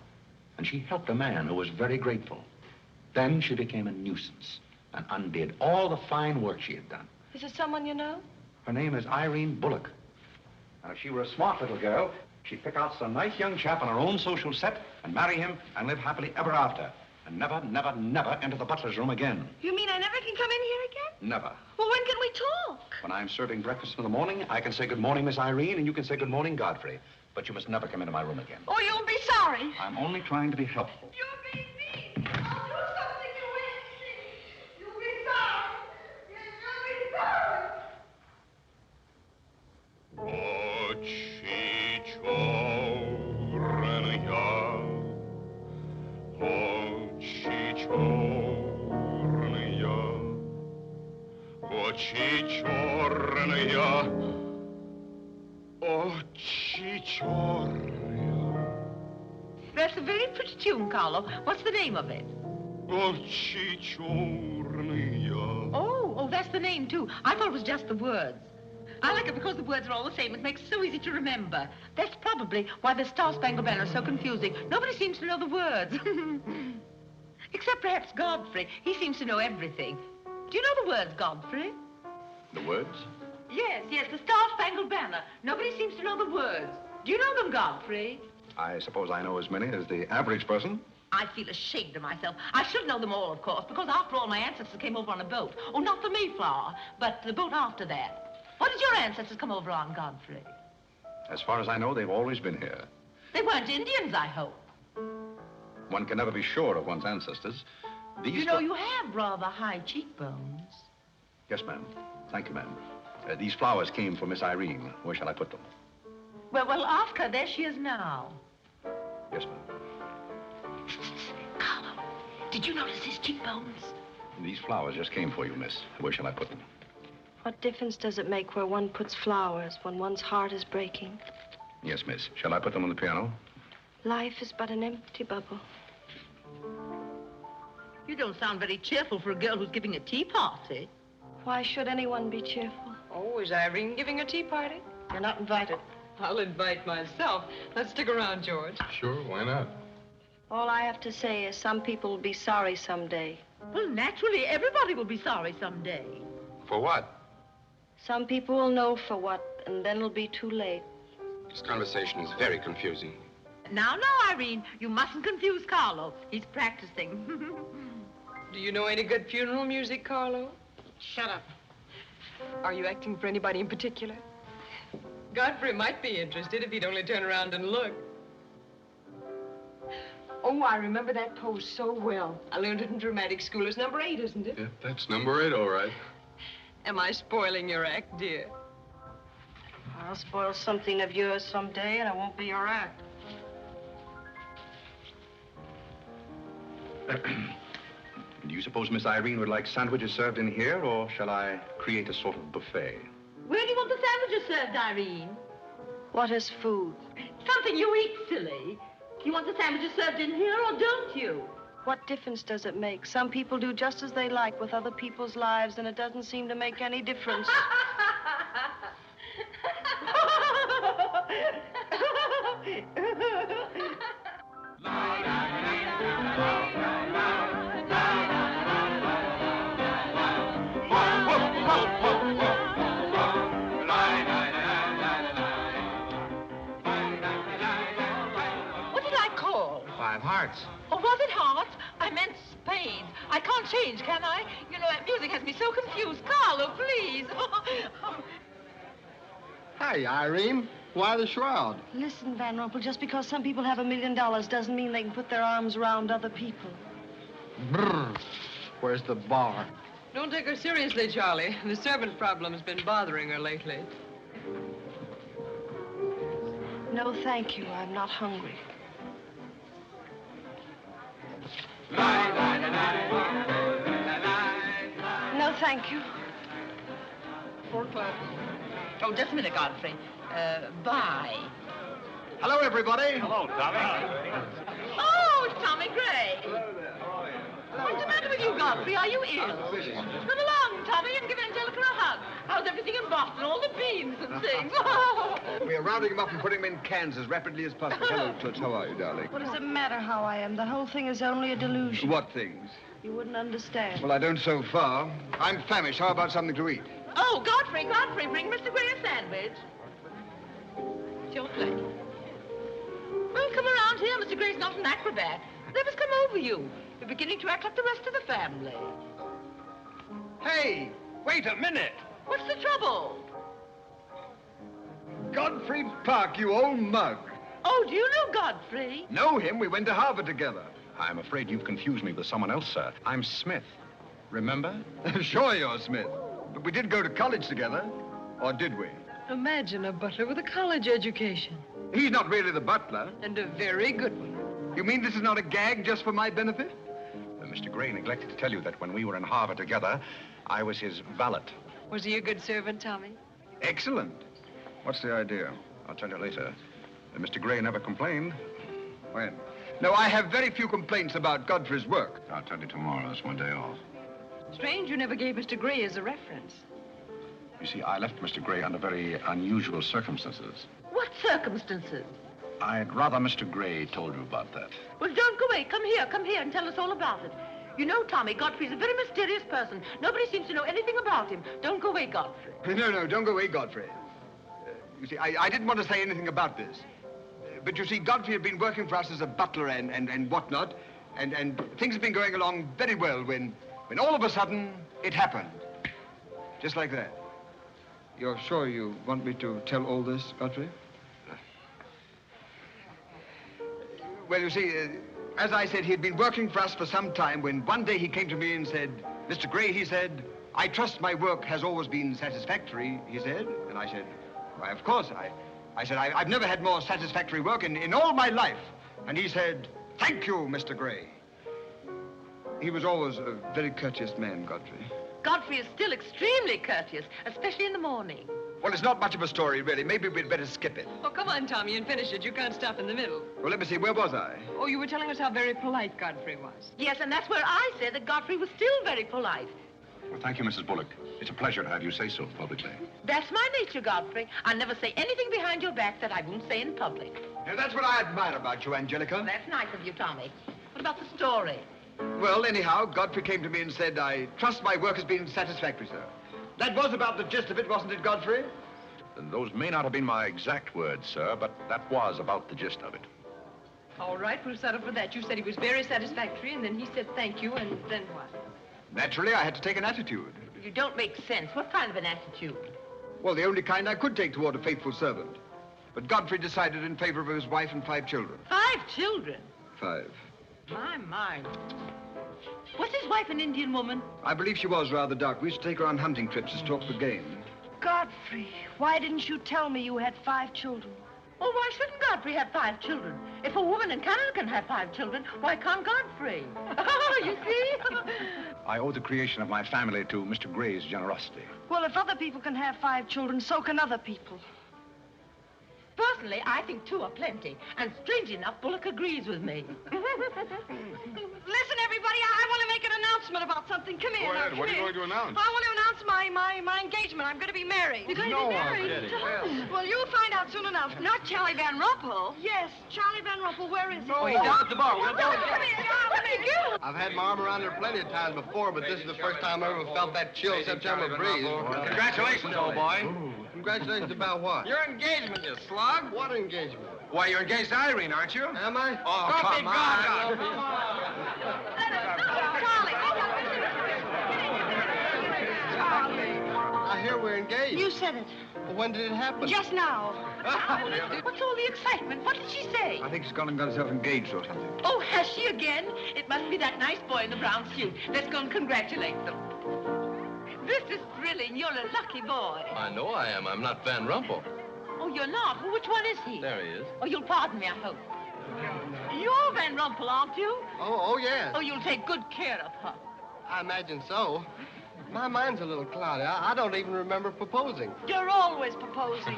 And she helped a man who was very grateful. Then she became a nuisance and undid all the fine work she had done. Is it someone you know? Her name is Irene Bullock. And if she were a smart little girl, she'd pick out some nice young chap on her own social set and marry him and live happily ever after. And never, never, never enter the butler's room again. You mean I never can come in here again? Never. Well, when can we talk? When I'm serving breakfast in the morning, I can say good morning, Miss Irene, and you can say good morning, Godfrey. But you must never come into my room again. Oh, you'll be sorry. I'm only trying to be helpful. You're being mean. I'll do something you won't see. You'll be sorry. You'll be sorry. That's a very pretty tune, Carlo. What's the name of it? Oh, that's the name, too. I thought it was just the words. I like it because the words are all the same. It makes it so easy to remember. That's probably why the Star Spangled Banner is so confusing. Nobody seems to know the words. Except perhaps Godfrey. He seems to know everything. Do you know the words, Godfrey? The words? Yes, the Star Spangled Banner. Nobody seems to know the words. Do you know them, Godfrey? I suppose I know as many as the average person. I feel ashamed of myself. I should know them all, of course, because after all, my ancestors came over on a boat. Oh, not the Mayflower, but the boat after that. What did your ancestors come over on, Godfrey? As far as I know, they've always been here. They weren't Indians, I hope. One can never be sure of one's ancestors. These You know, you have rather high cheekbones. Yes, ma'am. Thank you, ma'am. These flowers came for Miss Irene. Where shall I put them? Well, ask her. There she is now. Yes, ma'am. Carlo, did you notice his cheekbones? These flowers just came for you, miss. Where shall I put them? What difference does it make where one puts flowers when one's heart is breaking? Yes, miss. Shall I put them on the piano? Life is but an empty bubble. You don't sound very cheerful for a girl who's giving a tea party. Why should anyone be cheerful? Oh, is Irene giving a tea party? You're not invited. I'll invite myself. Let's stick around, George. Sure, why not? All I have to say is some people will be sorry someday. Well, naturally, everybody will be sorry someday. For what? Some people will know for what, and then it'll be too late. This conversation is very confusing. Now, Irene, you mustn't confuse Carlo. He's practicing. Do you know any good funeral music, Carlo? Shut up. Are you acting for anybody in particular? Godfrey might be interested if he'd only turn around and look. Oh, I remember that pose so well. I learned it in dramatic school. It's number 8, isn't it? Yeah, that's number 8, all right. Am I spoiling your act, dear? I'll spoil something of yours someday, and it won't be your act. Do you suppose Miss Irene would like sandwiches served in here, or shall I create a sort of buffet? Where do you want the sandwiches served, Irene? What is food? Something you eat, silly. You want the sandwiches served in here, or don't you? What difference does it make? Some people do just as they like with other people's lives, and it doesn't seem to make any difference. Hearts. Oh, was it hearts? I meant spades. I can't change, can I? You know, that music has me so confused. Carlo, please. Hey, Irene. Why the shroud? Listen, Van Rumpel, just because some people have $1 million doesn't mean they can put their arms around other people. Brr. Where's the bar? Don't take her seriously, Charlie. The servant problem's been bothering her lately. No, thank you. I'm not hungry. No, thank you. 4 o'clock. Oh, just a minute, Godfrey. Bye. Hello, everybody. Hello, Tommy. Oh, it's Tommy Gray. What's the matter with you, Godfrey? Are you ill? Come along, Tommy, and give Angelica a hug. How's everything in Boston? All the beans and things. We are rounding them up and putting them in cans as rapidly as possible. Hello, Toots. How are you, darling? What does it matter how I am? The whole thing is only a delusion. What things? You wouldn't understand. Well, I don't so far. I'm famished. How about something to eat? Oh, Godfrey, bring Mr. Gray a sandwich. It's your plate. Well, come around here. Mr. Gray's not an acrobat. Let us come over you. You're beginning to act like the rest of the family. Hey, wait a minute. What's the trouble? Godfrey Park, you old mug. Oh, do you know Godfrey? Know him? We went to Harvard together. I'm afraid you've confused me with someone else, sir. I'm Smith. Remember? Sure you're Smith. But we did go to college together. Or did we? Imagine a butler with a college education. He's not really the butler. And a very good one. You mean this is not a gag just for my benefit? Mr. Gray neglected to tell you that when we were in Harvard together, I was his valet. Was he a good servant, Tommy? Excellent. What's the idea? I'll tell you later. Mr. Gray never complained. When? No, I have very few complaints about Godfrey's work. I'll tell you tomorrow. That's one day off. Strange you never gave Mr. Gray as a reference. You see, I left Mr. Gray under very unusual circumstances. What circumstances? I'd rather Mr. Gray told you about that. Well, don't go away. Come here and tell us all about it. You know, Tommy, Godfrey's a very mysterious person. Nobody seems to know anything about him. Don't go away, Godfrey. No, don't go away, Godfrey. You see, I didn't want to say anything about this. But you see, Godfrey had been working for us as a butler and whatnot, and things had been going along very well when all of a sudden it happened. Just like that. You're sure you want me to tell all this, Godfrey? Well, you see, as I said, he'd been working for us for some time when one day he came to me and said, Mr. Gray, he said, I trust my work has always been satisfactory, he said. And I said, why, of course. I said, I've never had more satisfactory work in all my life. And he said, thank you, Mr. Gray. He was always a very courteous man, Godfrey. Godfrey is still extremely courteous, especially in the morning. Well, it's not much of a story, really. Maybe we'd better skip it. Oh, come on, Tommy, and finish it. You can't stop in the middle. Well, let me see. Where was I? Oh, you were telling us how very polite Godfrey was. Yes, and that's where I said that Godfrey was still very polite. Well, thank you, Mrs. Bullock. It's a pleasure to have you say so publicly. That's my nature, Godfrey. I never say anything behind your back that I won't say in public. Now, that's what I admire about you, Angelica. That's nice of you, Tommy. What about the story? Well, anyhow, Godfrey came to me and said, I trust my work has been satisfactory, sir. That was about the gist of it, wasn't it, Godfrey? Those may not have been my exact words, sir, but that was about the gist of it. All right, we'll settle for that. You said he was very satisfactory, and then he said thank you, and then what? Naturally, I had to take an attitude. You don't make sense. What kind of an attitude? Well, the only kind I could take toward a faithful servant. But Godfrey decided in favor of his wife and 5 children. 5 children? 5. My. Was his wife an Indian woman? I believe she was rather dark. We used to take her on hunting trips to stalk the game. Godfrey, why didn't you tell me you had 5 children? Oh, why shouldn't Godfrey have 5 children? If a woman in Canada can have 5 children, why can't Godfrey? Oh, you see? I owe the creation of my family to Mr. Gray's generosity. Well, if other people can have 5 children, so can other people. Personally, I think 2 are plenty. And strangely enough, Bullock agrees with me. Listen, everybody, I want to make an announcement about something. Come here. Go ahead. What are you going to announce? I want to announce my engagement. I'm going to be married. You're going to be married? Well, you'll find out soon enough. Not Charlie Van Rumpel. Yes, Charlie Van Rumpel. Where is he? Oh, he's down at the bar. We'll go. Come here. I've had my arm around there plenty of times before, but this is the first time I ever felt that chill September breeze. Congratulations, old boy. Congratulations about what? Your engagement, you slug. What engagement? Why, you're engaged to Irene, aren't you? Am I? Oh, come on. I hear we're engaged. You said it. Well, when did it happen? Just now. What's all the excitement? What did she say? I think she's gone and got herself engaged or something. Oh, has she again? It must be that nice boy in the brown suit. Let's go and congratulate them. This is thrilling. You're a lucky boy. I know I am. I'm not Van Rumpel. Oh, you're not? Well, which one is he? There he is. Oh, you'll pardon me, I hope. You're Van Rumpel, aren't you? Oh, yes. Oh, you'll take good care of her. I imagine so. My mind's a little cloudy. I don't even remember proposing. You're always proposing.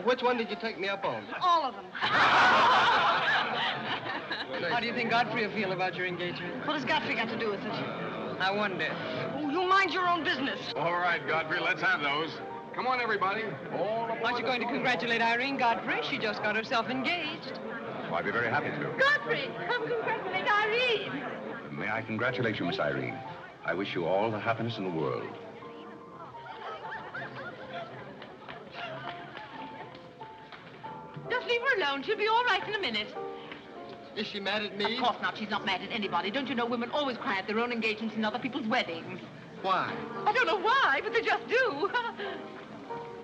Which one did you take me up on? All of them. How do you think Godfrey will feel about your engagement? What has Godfrey got to do with it? I wonder. Oh, you mind your own business. All right, Godfrey, let's have those. Come on, everybody. Aren't you going to congratulate Irene, Godfrey? She just got herself engaged. Oh, I'd be very happy to. Godfrey, come congratulate Irene. May I congratulate you, Miss Irene? I wish you all the happiness in the world. Just leave her alone. She'll be all right in a minute. Is she mad at me? Of course not. She's not mad at anybody. Don't you know women always cry at their own engagements and other people's weddings? Why? I don't know why, but they just do.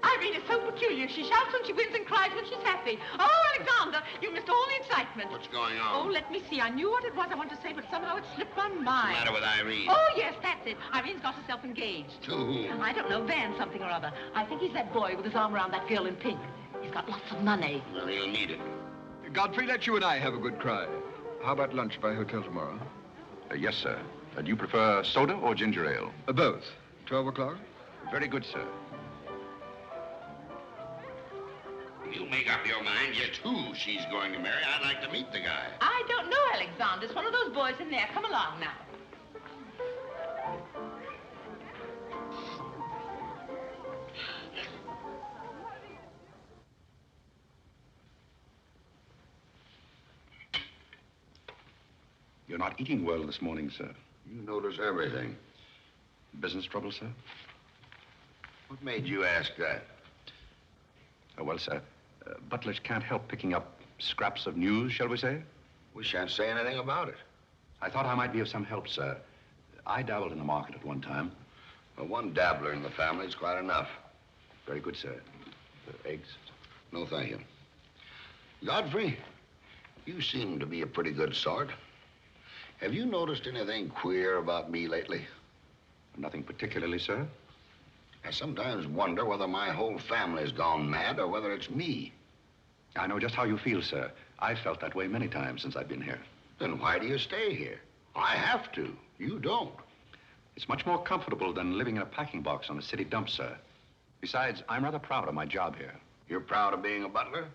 Irene is so peculiar. She shouts when she wins and cries when she's happy. Oh, Alexander, you missed all the excitement. What's going Oh, on? let me see. I knew what it was I wanted to say, but somehow it slipped my mind. What's the matter with Irene? Oh, yes, that's it. Irene's got herself engaged. To whom? I don't know, Van something or other. I think he's that boy with his arm around that girl in pink. He's got lots of money. Well, he'll need it. Godfrey, let you and I have a good cry. How about lunch by hotel tomorrow? Yes, sir. Do you prefer soda or ginger ale? Both. 12 o'clock? Very good, sir. You make up your mind just who she's going to marry. I'd like to meet the guy. I don't know, Alexander. It's one of those boys in there. Come along now. You're not eating well this morning, sir. You notice everything. Business trouble, sir? What made you ask that? Oh, well, sir, butlers can't help picking up scraps of news, shall we say? We shan't say anything about it. I thought I might be of some help, sir. I dabbled in the market at one time. Well, one dabbler in the family is quite enough. Very good, sir. Eggs? No, thank you. Godfrey, you seem to be a pretty good sort. Have you noticed anything queer about me lately? Nothing particularly, sir. I sometimes wonder whether my whole family's gone mad or whether it's me. I know just how you feel, sir. I've felt that way many times since I've been here. Then why do you stay here? I have to. You don't. It's much more comfortable than living in a packing box on a city dump, sir. Besides, I'm rather proud of my job here. You're proud of being a butler?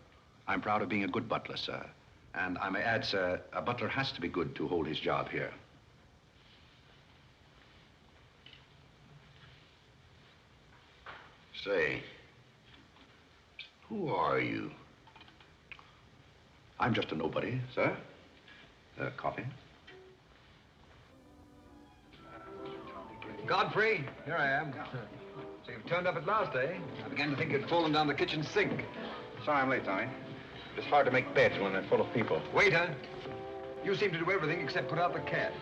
I'm proud of being a good butler, sir. And I may add, sir, a butler has to be good to hold his job here. Say, who are you? I'm just a nobody, sir. Coffee? Godfrey, here I am. So you've turned up at last, eh? I began to think you'd fallen down the kitchen sink. Sorry I'm late, Tommy. It's hard to make beds when they're full of people. Waiter, you seem to do everything except put out the cat.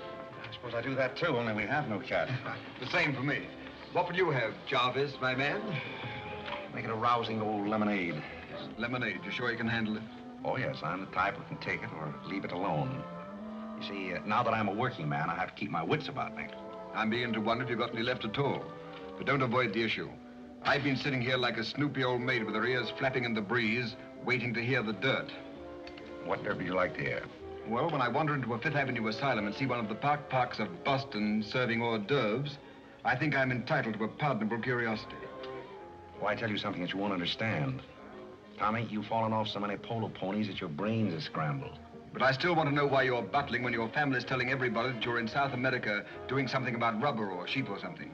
I suppose I do that, too, only we have no cat. The same for me. What would you have, Jarvis, my man? Make it a rousing old lemonade. Lemonade. You sure you can handle it? Oh, yes. I'm the type who can take it or leave it alone. You see, now that I'm a working man, I have to keep my wits about me. I'm beginning to wonder if you've got any left at all. But don't avoid the issue. I've been sitting here like a snoopy old maid with her ears flapping in the breeze, waiting to hear the dirt. What dirt would you like to hear? Well, when I wander into a Fifth Avenue asylum and see one of the parks of Boston serving hors d'oeuvres, I think I'm entitled to a pardonable curiosity. Well, I tell you something that you won't understand. Tommy, you've fallen off so many polo ponies that your brains are scrambled. But I still want to know why you're butling when your family's telling everybody that you're in South America doing something about rubber or sheep or something.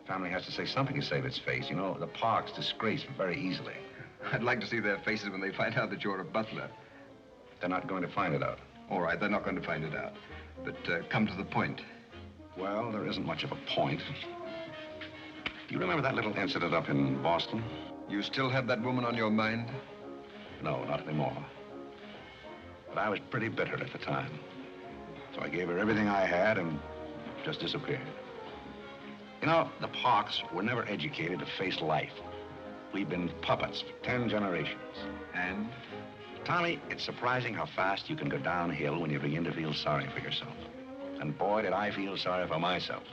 Family has to say something to save its face. You know, the park's disgraced very easily. I'd like to see their faces when they find out that you're a butler. They're not going to find it out. All right, they're not going to find it out. But come to the point. Well, there isn't much of a point. Do you remember that little incident up in Boston? You still have that woman on your mind? No, not anymore. But I was pretty bitter at the time. So I gave her everything I had and just disappeared. You know, the Parks were never educated to face life. We've been puppets for 10 generations. And? Tommy, it's surprising how fast you can go downhill when you begin to feel sorry for yourself. And boy, did I feel sorry for myself.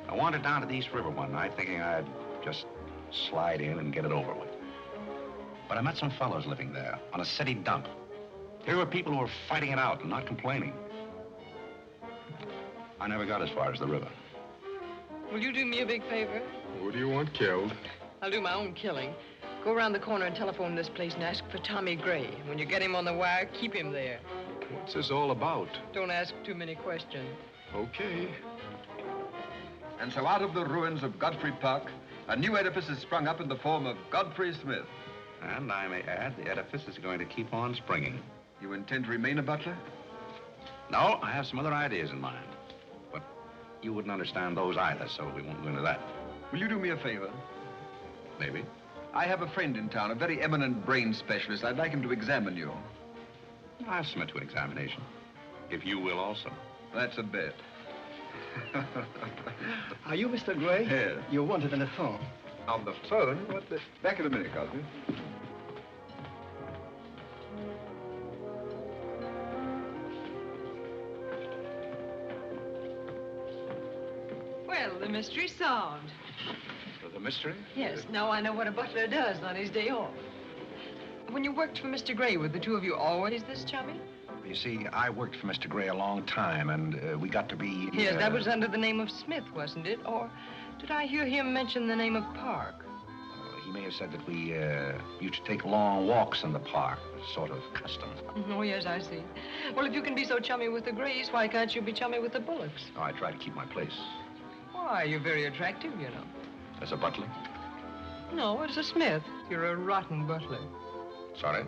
I wandered down to the East River one night thinking I'd just slide in and get it over with. But I met some fellows living there on a city dump. Here were people who were fighting it out and not complaining. I never got as far as the river. Will you do me a big favor? Who do you want killed? I'll do my own killing. Go around the corner and telephone this place and ask for Tommy Gray. When you get him on the wire, keep him there. What's this all about? Don't ask too many questions. Okay. And so out of the ruins of Godfrey Park, a new edifice has sprung up in the form of Godfrey Smith. And I may add, the edifice is going to keep on springing. You intend to remain a butler? No, I have some other ideas in mind. But you wouldn't understand those either, so we won't go into that. Will you do me a favor? Maybe. I have a friend in town, a very eminent brain specialist. I'd like him to examine you. I'll submit to an examination, if you will also. That's a bet. Are you Mr. Gray? Yes. You're wanted on the phone. On the phone? What the... Back in a minute, Cosby. Well, the mystery's solved. The mystery? Yes, now I know what a butler does on his day off. When you worked for Mr. Gray, were the two of you always this chummy? You see, I worked for Mr. Gray a long time, and we got to be... Yes, that was under the name of Smith, wasn't it? Or did I hear him mention the name of Park? He may have said that we used to take long walks in the park, sort of custom. Oh, yes, I see. Well, if you can be so chummy with the Grays, why can't you be chummy with the Bullocks? Oh, I try to keep my place. Why, you're very attractive, you know. As a butler? No, as a Smith. You're a rotten butler. Sorry?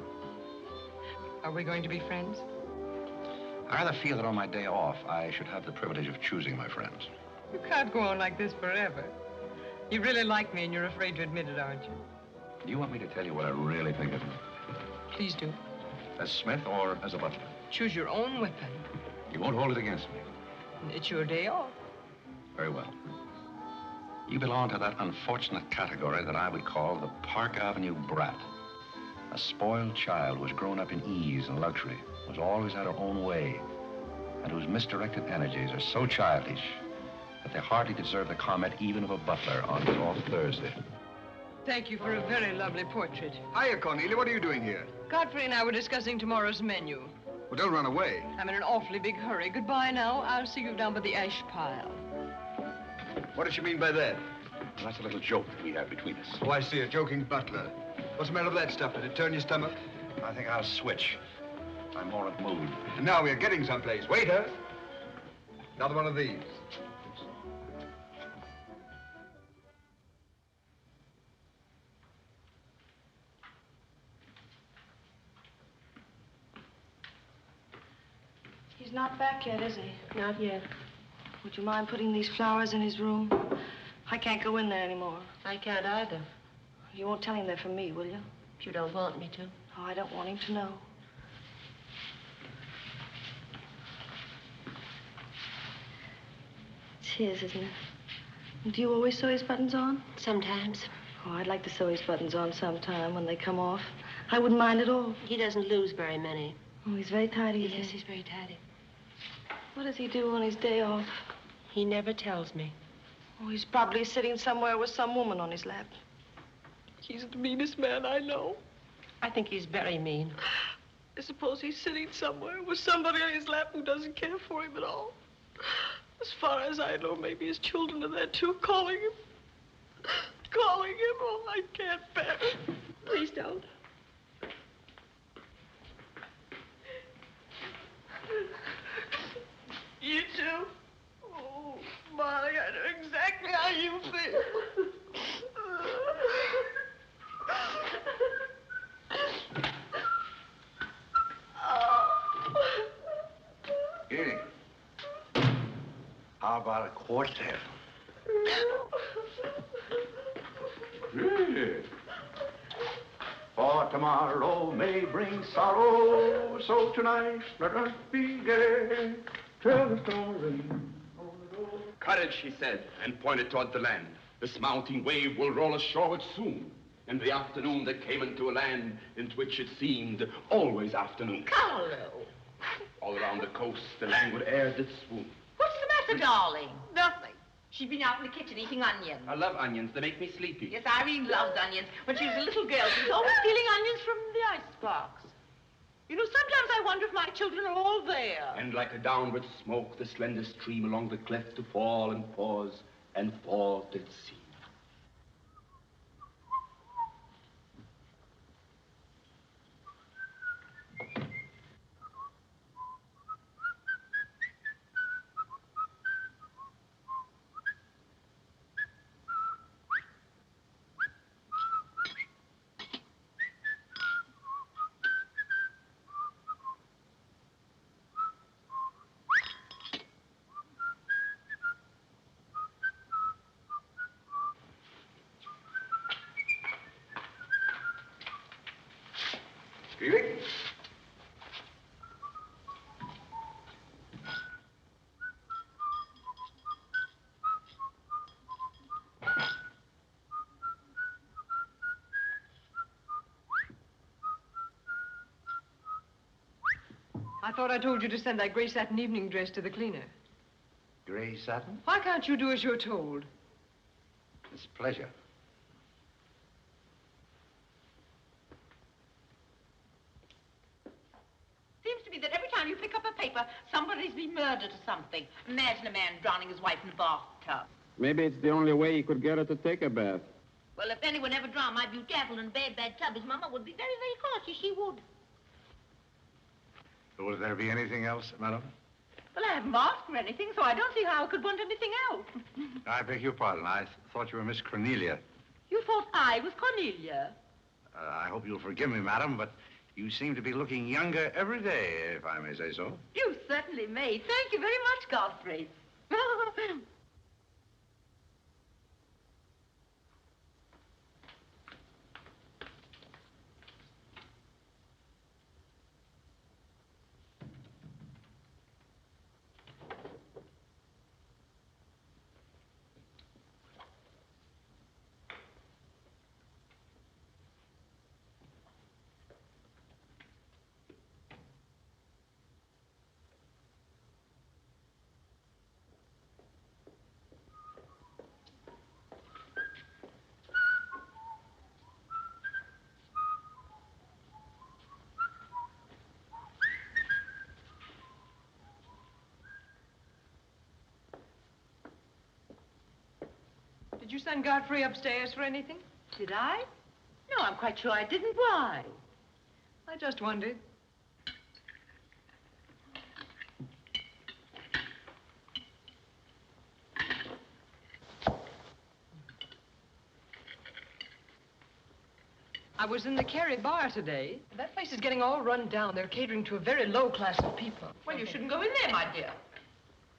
Are we going to be friends? I rather feel that on my day off, I should have the privilege of choosing my friends. You can't go on like this forever. You really like me and you're afraid to admit it, aren't you? Do you want me to tell you what I really think of you? Please do. As Smith or as a butler? Choose your own weapon. You won't hold it against me. It's your day off. Very well. You belong to that unfortunate category that I would call the Park Avenue brat. A spoiled child who has grown up in ease and luxury, who's always had her own way, and whose misdirected energies are so childish that they hardly deserve the comment even of a butler on his off Thursday. Thank you for a very lovely portrait. Hiya, Cornelia. What are you doing here? Godfrey and I were discussing tomorrow's menu. Well, don't run away. I'm in an awfully big hurry. Goodbye now. I'll see you down by the ash pile. What does she mean by that? Well, that's a little joke that we have between us. Oh, I see. A joking butler. What's the matter with that stuff? Did it turn your stomach? I think I'll switch. I'm more in the mood. And now we're getting someplace. Waiter! Another one of these. He's not back yet, is he? Not yet. Would you mind putting these flowers in his room? I can't go in there anymore. I can't either. You won't tell him they're from me, will you? If you don't want me to. Oh, I don't want him to know. It's his, isn't it? Do you always sew his buttons on? Sometimes. Oh, I'd like to sew his buttons on sometime when they come off. I wouldn't mind at all. He doesn't lose very many. Oh, he's very tidy. Yes, he's very tidy. What does he do on his day off? He never tells me. Oh, he's probably sitting somewhere with some woman on his lap. He's the meanest man I know. I think he's very mean. I suppose he's sitting somewhere with somebody on his lap who doesn't care for him at all. As far as I know, maybe his children are there too, calling him. Calling him. Oh, I can't bear it. Please don't. You too? Oh, Molly, I know exactly how you feel. Irene, how about a quartet? Yeah. For tomorrow may bring sorrow, so tonight let us be gay. Tell the story. Courage, he said, and pointed toward the land. This mounting wave will roll us shoreward soon. In the afternoon they came into a land into which it seemed always afternoon. Carlo! All around the coast, the languid air did swoon. What's the matter, darling? Nothing. She's been out in the kitchen eating onions. I love onions. They make me sleepy. Yes, Irene loves onions. When she was a little girl, she was always stealing onions from the icebox. You know, sometimes I wonder if my children are all there. And like a downward smoke, the slender stream along the cleft to fall and pause, and fall did seem. Greeley? I thought I told you to send that gray satin evening dress to the cleaner. Gray satin? Why can't you do as you're told? It's a pleasure. Seems to me that every time you pick up a paper, somebody's been murdered or something. Imagine a man drowning his wife in a bathtub. Maybe it's the only way he could get her to take a bath. Well, if anyone ever drowned my beauty apple in a bad tub, his mama would be very, very cautious. She would. Will there be anything else, madam? Well, I haven't asked for anything, so I don't see how I could want anything else. I beg your pardon. I thought you were Miss Cornelia. You thought I was Cornelia? I hope you'll forgive me, madam, but you seem to be looking younger every day, if I may say so. You certainly may. Thank you very much, Godfrey. Did you send Godfrey upstairs for anything? Did I? No, I'm quite sure I didn't. Why? I just wondered. I was in the Cary bar today. That place is getting all run down. They're catering to a very low class of people. Well, you shouldn't go in there, my dear.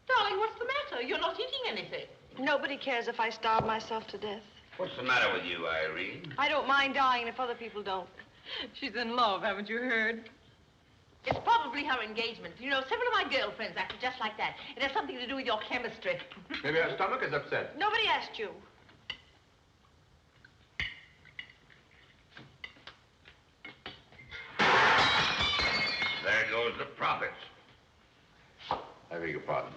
Darling, what's the matter? You're not eating anything. Nobody cares if I starve myself to death. What's the matter with you, Irene? I don't mind dying if other people don't. She's in love, haven't you heard? It's probably her engagement. You know, several of my girlfriends acted just like that. It has something to do with your chemistry. Maybe her stomach is upset. Nobody asked you. There goes the profits. I beg your pardon.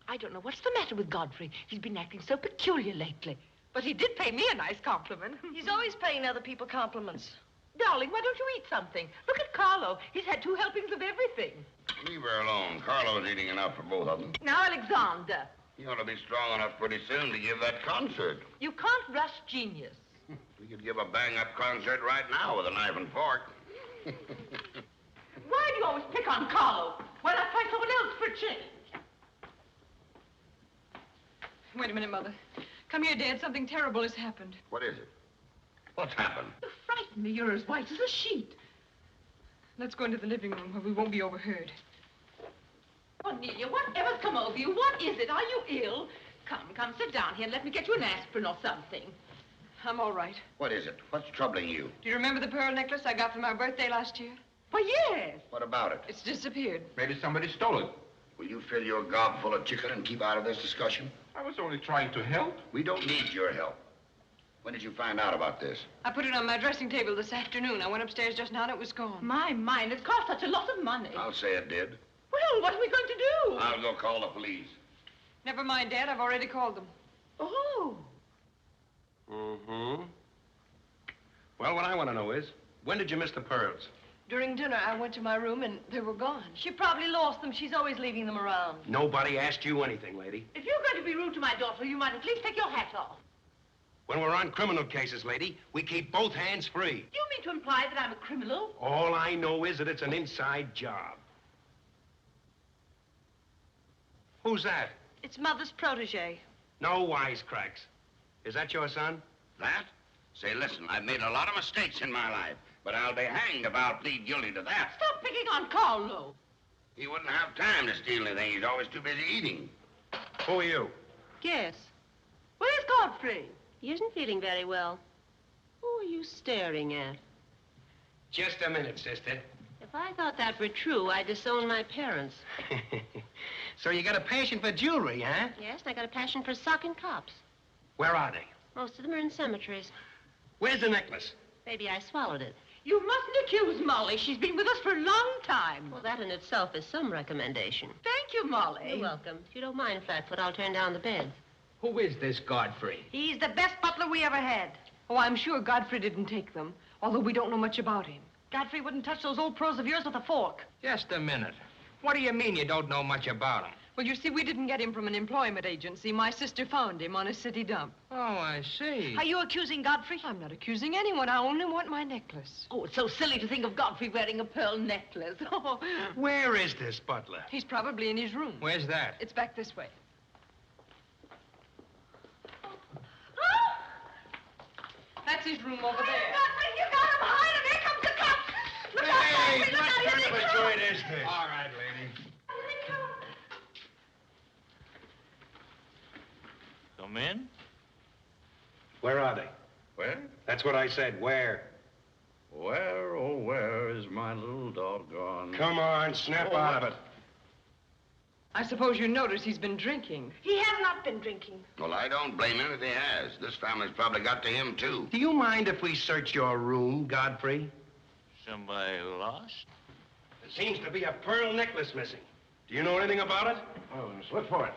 I don't know what's the matter with Godfrey. He's been acting so peculiar lately. But he did pay me a nice compliment. He's always paying other people compliments. Darling, why don't you eat something? Look at Carlo. He's had 2 helpings of everything. Leave her alone. Carlo's eating enough for both of them. Now, Alexander, You ought to be strong enough pretty soon to give that concert. you can't rush genius. We could give a bang-up concert right now with a knife and fork. Why do you always pick on Carlo? Why not try someone else for a change? Wait a minute, Mother. Come here, Dad. Something terrible has happened. What is it? What's happened? You frighten me. You're as white as a sheet. Let's go into the living room where we won't be overheard. Cornelia, whatever's come over you? What is it? Are you ill? Come, sit down here and let me get you an aspirin or something. I'm all right. What is it? What's troubling you? Do you remember the pearl necklace I got for my birthday last year? Why, yes. What about it? It's disappeared. Maybe somebody stole it. Will you fill your gob full of chicken and keep out of this discussion? I was only trying to help. We don't need your help. When did you find out about this? I put it on my dressing table this afternoon. I went upstairs just now and it was gone. My mind, it cost such a lot of money. I'll say it did. Well, what are we going to do? I'll go call the police. Never mind, Dad. I've already called them. Oh. Mm-hmm. Well, what I want to know is, when did you miss the pearls? During dinner, I went to my room and they were gone. She probably lost them. She's always leaving them around. Nobody asked you anything, lady. If you're going to be rude to my daughter, you might at least take your hat off. When we're on criminal cases, lady, we keep both hands free. Do you mean to imply that I'm a criminal? All I know is that it's an inside job. Who's that? It's Mother's protege. No wisecracks. Is that your son? That? Say, listen, I've made a lot of mistakes in my life, but I'll be hanged if I'll plead guilty to that. Stop picking on Carlo. He wouldn't have time to steal anything. He's always too busy eating. Who are you? Guess. Where's Godfrey? He isn't feeling very well. Who are you staring at? Just a minute, sister. If I thought that were true, I'd disown my parents. So you got a passion for jewelry, huh? Yes, and I got a passion for socking cops. Where are they? Most of them are in cemeteries. Where's the necklace? Maybe I swallowed it. You mustn't accuse Molly. She's been with us for a long time. Well, that in itself is some recommendation. Thank you, Molly. You're welcome. If you don't mind, Flatfoot, I'll turn down the beds. Who is this Godfrey? He's the best butler we ever had. Oh, I'm sure Godfrey didn't take them, although we don't know much about him. Godfrey wouldn't touch those old pearls of yours with a fork. Just a minute. What do you mean you don't know much about him? Well, you see, we didn't get him from an employment agency. My sister found him on a city dump. Oh, I see. Are you accusing Godfrey? I'm not accusing anyone. I only want my necklace. Oh, it's so silly to think of Godfrey wearing a pearl necklace. Oh. Where is this butler? He's probably in his room. Where's that? It's back this way. That's his room over there. Godfrey, you got him hide him. Here comes the cops. Look out, Godfrey, look out. Here they come. joint is this? All right, lady. Come in. Where are they? Where? That's what I said. Where? Where, oh, where is my little doggone? Come on, snap out of it. I suppose you notice he's been drinking. He has not been drinking. Well, I don't blame him if he has. This family's probably got to him, too. Do you mind if we search your room, Godfrey? Somebody lost? There seems to be a pearl necklace missing. Do you know anything about it? Oh, let's look for it.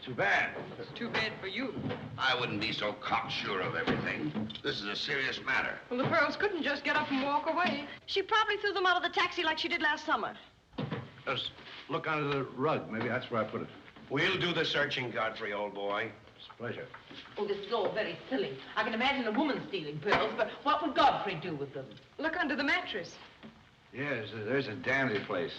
Too bad. It's too bad for you. I wouldn't be so cocksure of everything. This is a serious matter. Well, the pearls couldn't just get up and walk away. She probably threw them out of the taxi like she did last summer. Just look under the rug. Maybe that's where I put it. We'll do the searching, Godfrey, old boy. It's a pleasure. Oh, this is all very silly. I can imagine a woman stealing pearls, but what would Godfrey do with them? Look under the mattress. Yes, there's a dandy place.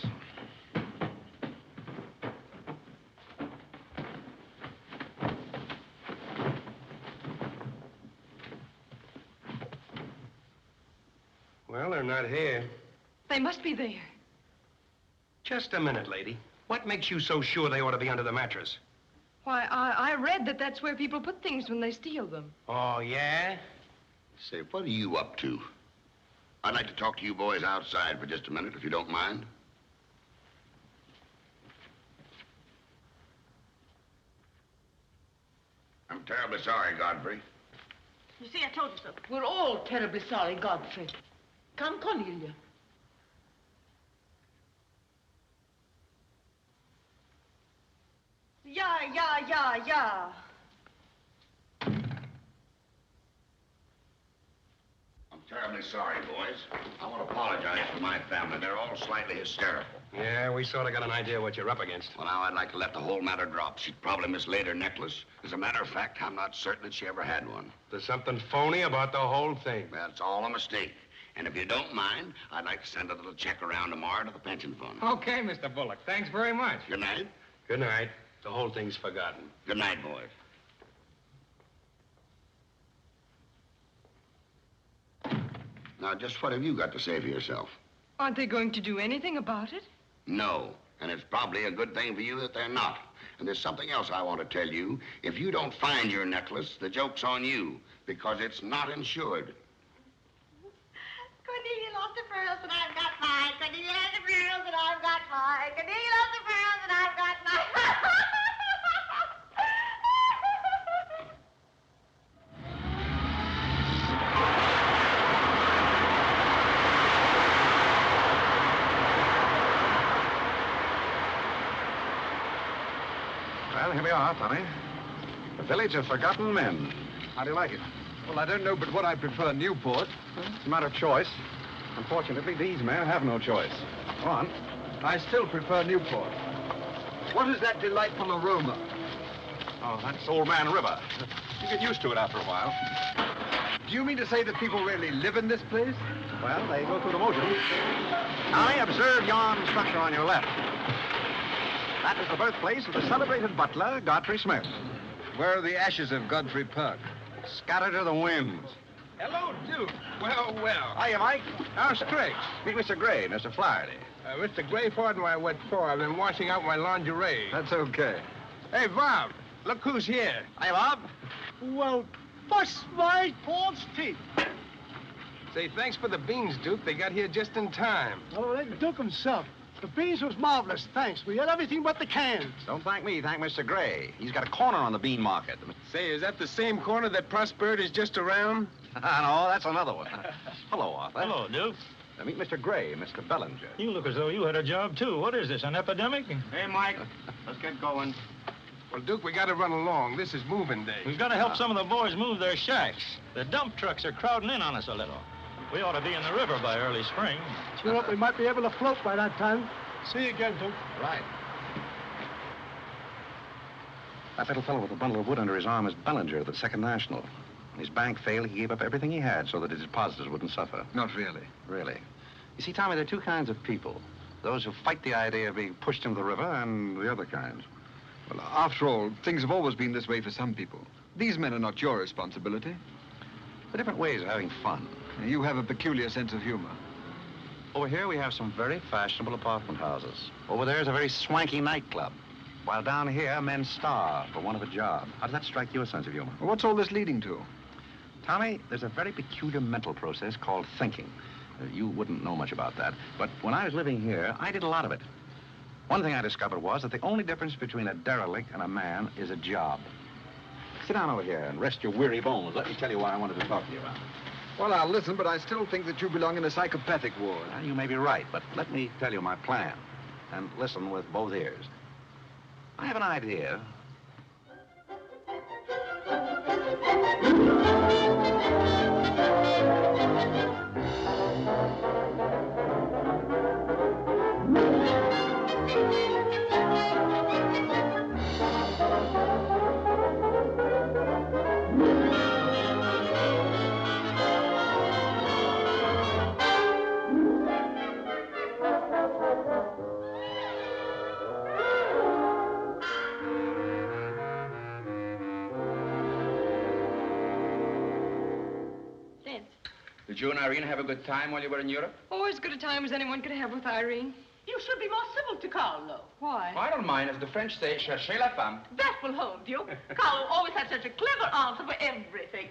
Well, they're not here. They must be there. Just a minute, lady. What makes you so sure they ought to be under the mattress? Why, I read that that's where people put things when they steal them. Oh, yeah? Say, what are you up to? I'd like to talk to you boys outside for just a minute, if you don't mind. I'm terribly sorry, Godfrey. You see, I told you so. We're all terribly sorry, Godfrey. Come, Cornelia. Yeah. I'm terribly sorry, boys. I want to apologize for my family. They're all slightly hysterical. Yeah, we sort of got an idea what you're up against. Well, now, I'd like to let the whole matter drop. She'd probably mislaid her necklace. As a matter of fact, I'm not certain that she ever had one. There's something phony about the whole thing. That's all a mistake. And if you don't mind, I'd like to send a little check around tomorrow to the pension fund. Okay, Mr. Bullock. Thanks very much. Good night. Good night. The whole thing's forgotten. Good night, boys. Now, just what have you got to say for yourself? Aren't they going to do anything about it? No. And it's probably a good thing for you that they're not. And there's something else I want to tell you. If you don't find your necklace, the joke's on you, because it's not insured. Cornelia lost the pearls and I've got mine. Cornelia lost the pearls and I've got mine. Cornelia lost the pearls and I've got mine. Well, here we are, Tommy. The Village of Forgotten Men. How do you like it? Well, I don't know but what I prefer Newport. It's a matter of choice. Unfortunately, these men have no choice. Go on. I still prefer Newport. What is that delightful aroma? Oh, that's Old Man River. You get used to it after a while. Do you mean to say that people really live in this place? Well, they go through the motions. Tommy, observe yon structure on your left. That is the birthplace of the celebrated butler, Godfrey Smith. Where are the ashes of Godfrey Perk? Scattered to the winds. Hello, Duke. Well. Hiya, Mike. How's Craig? Meet Mr. Gray, Mr. Flaherty. Mr. Gray, pardon my what for? I've been washing out my lingerie. That's okay. Hey, Bob, look who's here. Hiya, Bob. Well, bust my Paul's teeth. Say, thanks for the beans, Duke. They got here just in time. Oh, that Duke himself. The beans was marvelous, thanks. We had everything but the cans. Don't thank me, thank Mr. Gray. He's got a corner on the bean market. Say, is that the same corner that Prosperity's just around? No, that's another one. Hello, Arthur. Hello, Duke. Meet Mr. Gray, Mr. Bellinger. You look as though you had a job, too. What is this, an epidemic? Hey, Mike, let's get going. Well, Duke, we got to run along. This is moving day. We've got to help some of the boys move their shacks. The dump trucks are crowding in on us a little. We ought to be in the river by early spring. Sure up, we might be able to float by that time. See you again, Duke. Right. That little fellow with a bundle of wood under his arm is Bellinger of the Second National. When his bank failed, he gave up everything he had so that his depositors wouldn't suffer. Not really. Really. You see, Tommy, there are two kinds of people. Those who fight the idea of being pushed into the river and the other kinds. Well, after all, things have always been this way for some people. These men are not your responsibility. They're different ways of having fun. You have a peculiar sense of humor. Over here, we have some very fashionable apartment houses. Over there is a very swanky nightclub. While down here, men starve for want of a job. How does that strike your sense of humor? Well, what's all this leading to? Tommy, there's a very peculiar mental process called thinking. You wouldn't know much about that. But when I was living here, I did a lot of it. One thing I discovered was that the only difference between a derelict and a man is a job. Sit down over here and rest your weary bones. Let me tell you why I wanted to talk to you about it. Well, I'll listen, but I still think that you belong in a psychopathic ward. Well, you may be right, but let me tell you my plan. And listen with both ears. I have an idea. Did you and Irene have a good time while you were in Europe? Oh, as good a time as anyone could have with Irene. You should be more civil to Carlo. Why? I don't mind. As the French say, cherchez la femme. That will hold you. Carlo always had such a clever answer for everything.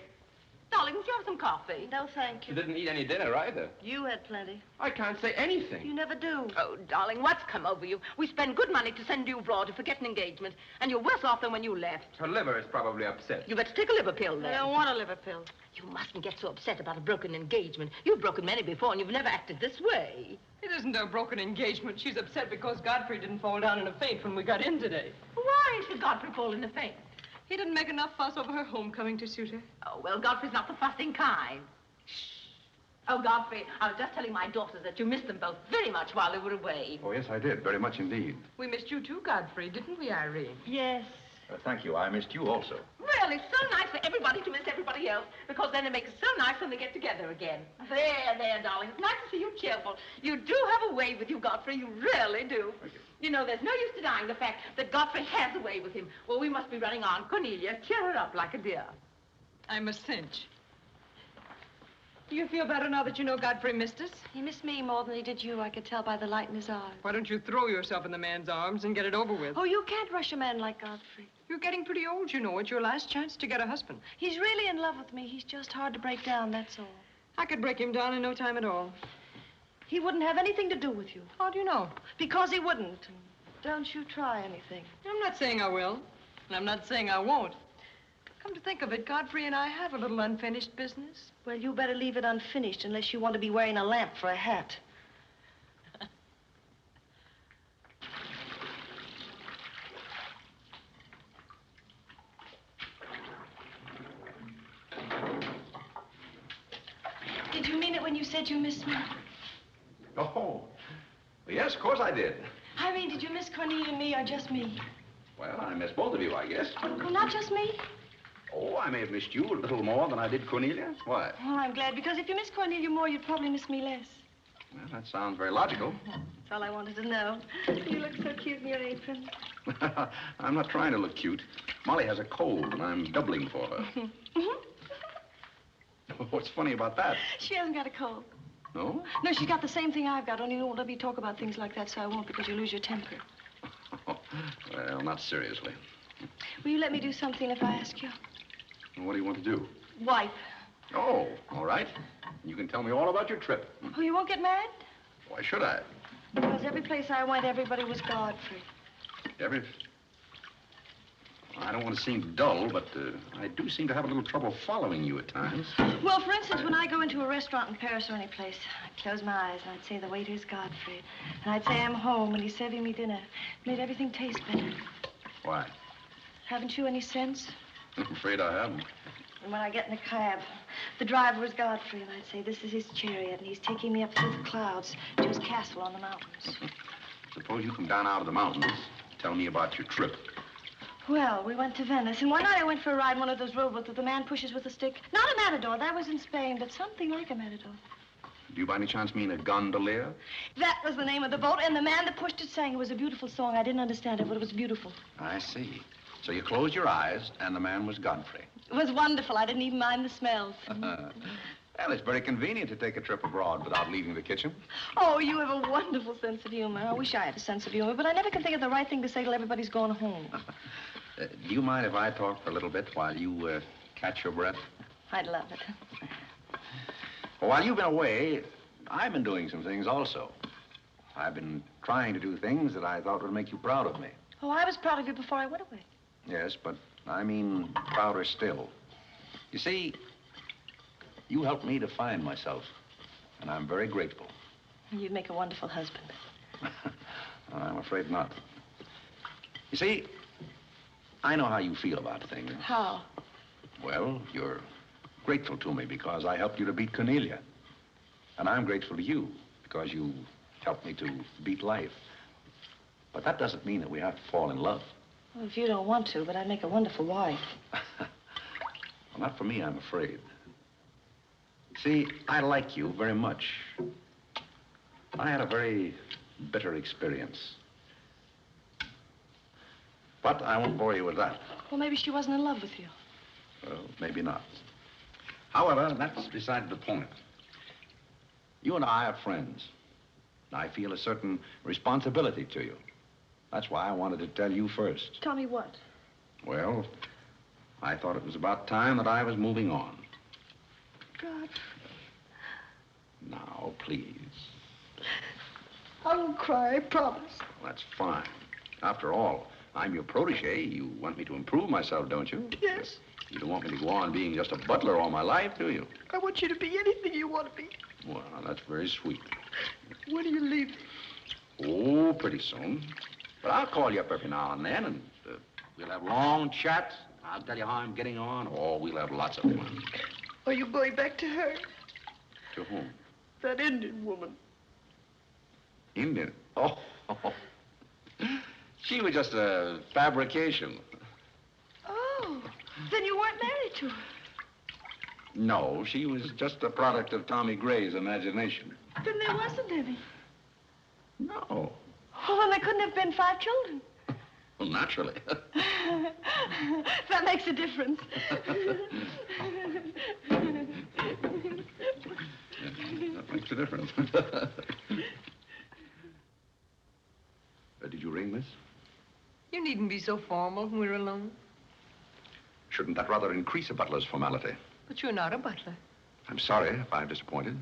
Darling, would you have some coffee? No, thank You you. didn't eat any dinner either. You had plenty. I can't say anything. You never do. Oh, darling, what's come over you? We spend good money to send you abroad to forget an engagement, and you're worse off than when you left. Her liver is probably upset. You better take a liver pill, I then. don't want a liver pill. You mustn't get so upset about a broken engagement. You've broken many before, and you've never acted this way. It isn't a broken engagement. She's upset because Godfrey didn't fall down in a faint when we got in today. Why should Godfrey fall in a faint? He didn't make enough fuss over her homecoming to suit her. Oh, well, Godfrey's not the fussing kind. Shh. Oh, Godfrey, I was just telling my daughters that you missed them both very much while they were away. Oh, yes, I did. Very much indeed. We missed you too, Godfrey, didn't we, Irene? Yes. Thank you. I missed you also. Well, it's so nice for everybody to miss everybody else, because then it makes it so nice when they get together again. There, darling. It's nice to see you cheerful. You do have a way with you, Godfrey. You really do. You know, there's no use denying the fact that Godfrey has a way with him. Well, we must be running on. Cornelia, cheer her up like a dear. I'm a cinch. Do you feel better now that you know Godfrey missed us? He missed me more than he did you. I could tell by the light in his eyes. Why don't you throw yourself in the man's arms and get it over with? Oh, you can't rush a man like Godfrey. You're getting pretty old, you know. It's your last chance to get a husband. He's really in love with me. He's just hard to break down, that's all. I could break him down in no time at all. He wouldn't have anything to do with you. How do you know? Because he wouldn't. Don't you try anything. I'm not saying I will, and I'm not saying I won't. Come to think of it, Godfrey and I have a little unfinished business. Well, you better leave it unfinished unless you want to be wearing a lamp for a hat. Did you mean it when you said you missed me? Oh, yes, of course I did. Irene, did you miss Cornelia and me or just me? Well, I missed both of you, I guess. Well, not just me. Oh, I may have missed you a little more than I did Cornelia. Why? Well, I'm glad, because if you miss Cornelia more, you'd probably miss me less. Well, that sounds very logical. That's all I wanted to know. You look so cute in your apron. I'm not trying to look cute. Molly has a cold, and I'm doubling for her. What's funny about that? She hasn't got a cold. No? No, she's got the same thing I've got, only you won't let me talk about things like that, so I won't, because you lose your temper. Well, not seriously. Will you let me do something if I ask you? What do you want to do? Wipe. Oh, all right. You can tell me all about your trip. Oh, you won't get married? Why should I? Because every place I went, everybody was Godfrey. I don't want to seem dull, but I do seem to have a little trouble following you at times. Well, for instance, when I go into a restaurant in Paris or any place, I'd close my eyes and I'd say the waiter's Godfrey. And I'd say I'm home and he's serving me dinner. It made everything taste better. Why? Haven't you any sense? I'm afraid I haven't. And when I get in a cab, the driver was Godfrey, and I'd say, this is his chariot, and he's taking me up through the clouds to his castle on the mountains. Suppose you come down out of the mountains. Tell me about your trip. Well, we went to Venice, and one night I went for a ride in one of those rowboats that the man pushes with a stick. Not a matador, that was in Spain, but something like a matador. Do you by any chance mean a gondolier? That was the name of the boat, and the man that pushed it sang. It was a beautiful song. I didn't understand it, but it was beautiful. I see. So you closed your eyes, and the man was Godfrey. It was wonderful. I didn't even mind the smells. Well, it's very convenient to take a trip abroad without leaving the kitchen. Oh, you have a wonderful sense of humor. I wish I had a sense of humor, but I never can think of the right thing to say till everybody's gone home. Do you mind if I talk for a little bit while you catch your breath? I'd love it. Well, while you've been away, I've been doing some things also. I've been trying to do things that I thought would make you proud of me. Oh, I was proud of you before I went away. Yes, but I mean prouder still. You see, you helped me to find myself, and I'm very grateful. You'd make a wonderful husband. I'm afraid not. You see, I know how you feel about things. How? Well, you're grateful to me because I helped you to beat Cornelia. And I'm grateful to you because you helped me to beat life. But that doesn't mean that we have to fall in love. Well, if you don't want to, but I'd make a wonderful wife. Well, not for me, I'm afraid. See, I like you very much. I had a very bitter experience. But I won't bore you with that. Well, maybe she wasn't in love with you. Well, maybe not. However, that's beside the point. You and I are friends. I feel a certain responsibility to you. That's why I wanted to tell you first. Tell me what? Well, I thought it was about time that I was moving on. God. Now, please. I won't cry, I promise. Well, that's fine. After all, I'm your protege. You want me to improve myself, don't you? Yes. You don't want me to go on being just a butler all my life, do you? I want you to be anything you want to be. Well, that's very sweet. When are you leaving? Oh, pretty soon. But I'll call you up every now and then, and we'll have long chats. I'll tell you how I'm getting on. Oh, we'll have lots of fun. Are you going back to her? To whom? That Indian woman. Indian? Oh. She was just a fabrication. Oh, then you weren't married to her. No, she was just a product of Tommy Gray's imagination. Then there wasn't any. No. Oh, well, there couldn't have been 5 children. Well, naturally. That makes a difference. That makes a difference. Did you ring, miss? You needn't be so formal when we're alone. Shouldn't that rather increase a butler's formality? But you're not a butler. I'm sorry if I've disappointed.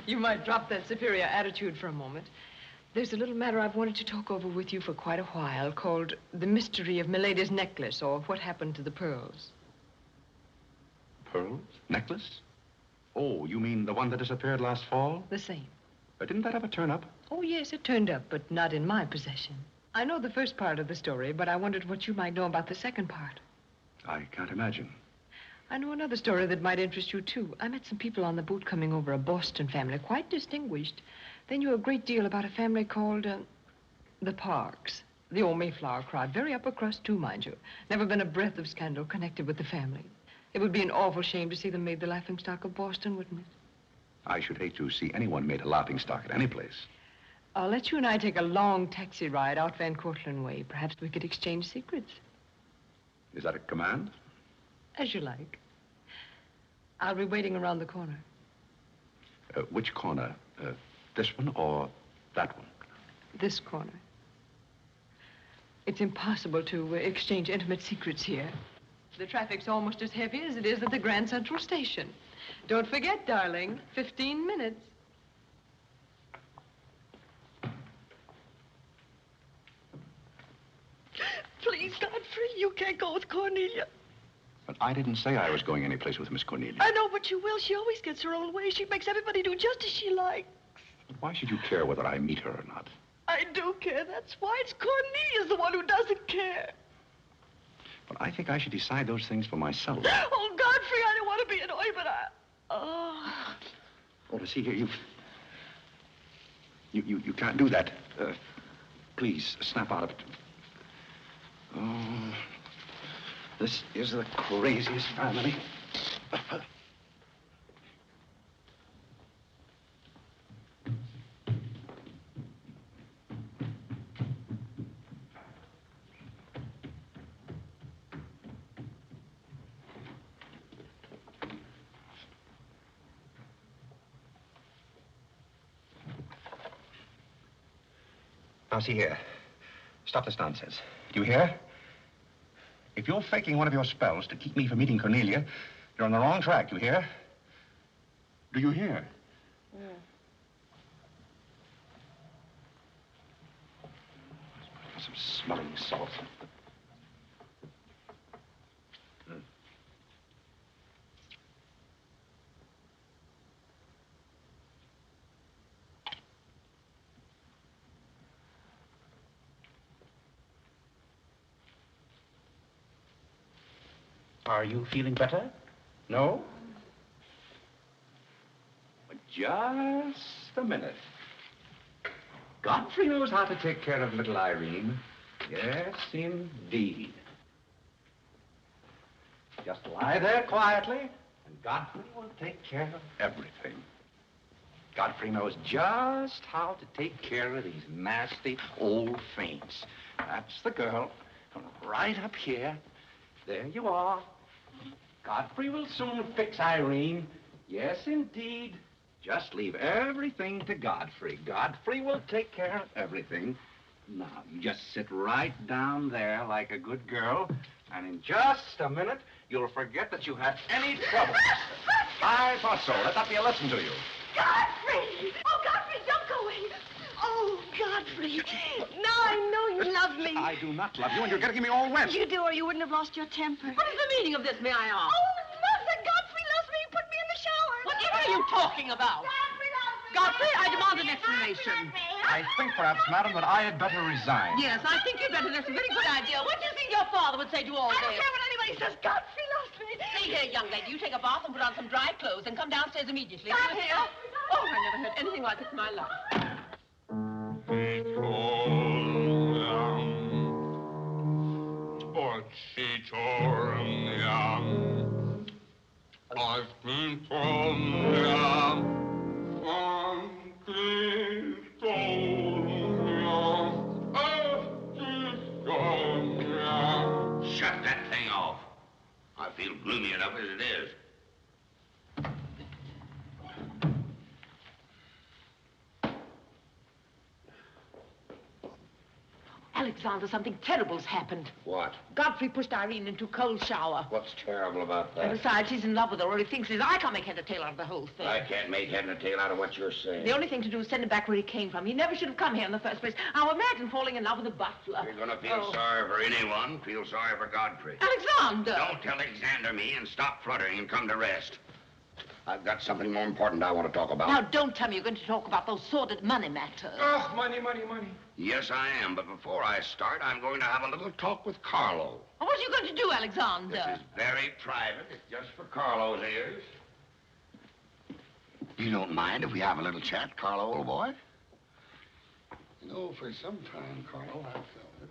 You might drop that superior attitude for a moment. There's a little matter I've wanted to talk over with you for quite a while called The Mystery of Milady's Necklace, or What Happened to the Pearls. Pearls? Necklace? Oh, you mean the one that disappeared last fall? The same. Didn't that ever turn up? Oh, yes, it turned up, but not in my possession. I know the first part of the story, but I wondered what you might know about the second part. I can't imagine. I know another story that might interest you, too. I met some people on the boat coming over, a Boston family, quite distinguished. They knew a great deal about a family called, the Parks. The old Mayflower crowd. Very upper crust, too, mind you. Never been a breath of scandal connected with the family. It would be an awful shame to see them made the laughingstock of Boston, wouldn't it? I should hate to see anyone made a laughingstock at any place. I'll let you and I take a long taxi ride out Van Cortlandt Way. Perhaps we could exchange secrets. Is that a command? As you like. I'll be waiting around the corner. Which corner? This one or that one? This corner. It's impossible to exchange intimate secrets here. The traffic's almost as heavy as it is at the Grand Central Station. Don't forget, darling, 15 minutes. Please, Godfrey, you can't go with Cornelia. But I didn't say I was going anyplace with Miss Cornelia. I know, but you will. She always gets her own way. She makes everybody do just as she likes. But why should you care whether I meet her or not? I do care. That's why. It's Cornelia's the one who doesn't care. But I think I should decide those things for myself. Oh, Godfrey, I don't want to be annoyed, but Oh, to see here, you can't do that. Please, snap out of it. Oh, this is the craziest family. Now, see here. Stop this nonsense. Do you hear? If you're faking one of your spells to keep me from meeting Cornelia, you're on the wrong track, you hear? Do you hear? Yeah. Some smelling salts. Are you feeling better? No? But just a minute. Godfrey knows how to take care of little Irene. Yes, indeed. Just lie there quietly, and Godfrey will take care of everything. Godfrey knows just how to take care of these nasty old faints. That's the girl. Right up here. There you are. Godfrey will soon fix Irene. Yes, indeed. Just leave everything to Godfrey. Godfrey will take care of everything. Now, you just sit right down there like a good girl, and in just a minute, you'll forget that you had any trouble. I thought so. Let that be a lesson to you. Godfrey! Oh, Godfrey, don't go away. Oh, Godfrey. Now I know you love me. I do not love you, and you're getting me all wet. You do, or you wouldn't have lost your temper. What is the meaning of this, may I ask? Oh, Mother, Godfrey loves me. He put me in the shower. Whatever are you talking about? Godfrey loves me. Godfrey, I demand an explanation. I think perhaps, madam, that I had better resign. Yes, I think you'd better. That's a very good idea. What do you think your father would say to all I this? don't care what anybody says. Godfrey loves me. See here, young lady, you take a bath and put on some dry clothes and come downstairs immediately. Do you hear? Oh, I never heard anything like it in my life. I've been from Shut that thing off. I feel gloomy enough as it is. Alexander, something terrible's happened. What? Godfrey pushed Irene into a cold shower. What's terrible about that? And besides, he's in love with her, or he thinks he is. I can't make head or tail out of the whole thing. I can't make head or tail out of what you're saying. The only thing to do is send him back where he came from. He never should have come here in the first place. Now imagine falling in love with a butler. You're going to feel sorry for anyone. Feel sorry for Godfrey. Alexander! Don't tell Alexander me and stop fluttering and come to rest. I've got something more important I want to talk about. Now, don't tell me you're going to talk about those sordid money matters. Oh, money, money, money. Yes, I am. But before I start, I'm going to have a little talk with Carlo. What are you going to do, Alexander? This is very private. It's just for Carlo's ears. You don't mind if we have a little chat, Carlo, old boy? You know, for some time, Carlo, I've felt it.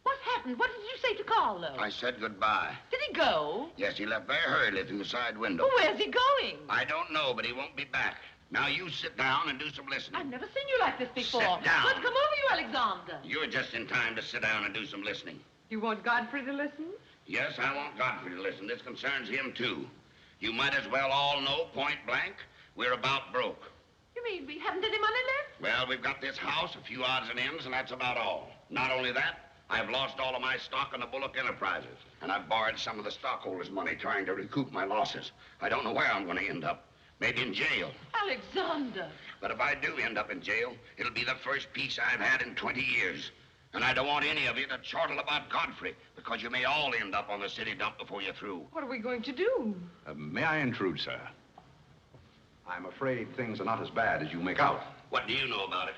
What happened? What did you say to Carlo? I said goodbye. Did he go? Yes, he left very hurriedly through the side window. Well, where's he going? I don't know, but he won't be back. Now, you sit down and do some listening. I've never seen you like this before. Sit down. What's come over you, Alexander? You're just in time to sit down and do some listening. You want Godfrey to listen? Yes, I want Godfrey to listen. This concerns him, too. You might as well all know, point blank, we're about broke. You mean we haven't any money left? Well, we've got this house, a few odds and ends, and that's about all. Not only that, I've lost all of my stock in the Bullock Enterprises, and I've borrowed some of the stockholders' money trying to recoup my losses. I don't know where I'm going to end up. Maybe in jail. Alexander. But if I do end up in jail, it'll be the first peace I've had in 20 years. And I don't want any of you to chortle about Godfrey, because you may all end up on the city dump before you're through. What are we going to do? May I intrude, sir? I'm afraid things are not as bad as you make out. What do you know about it?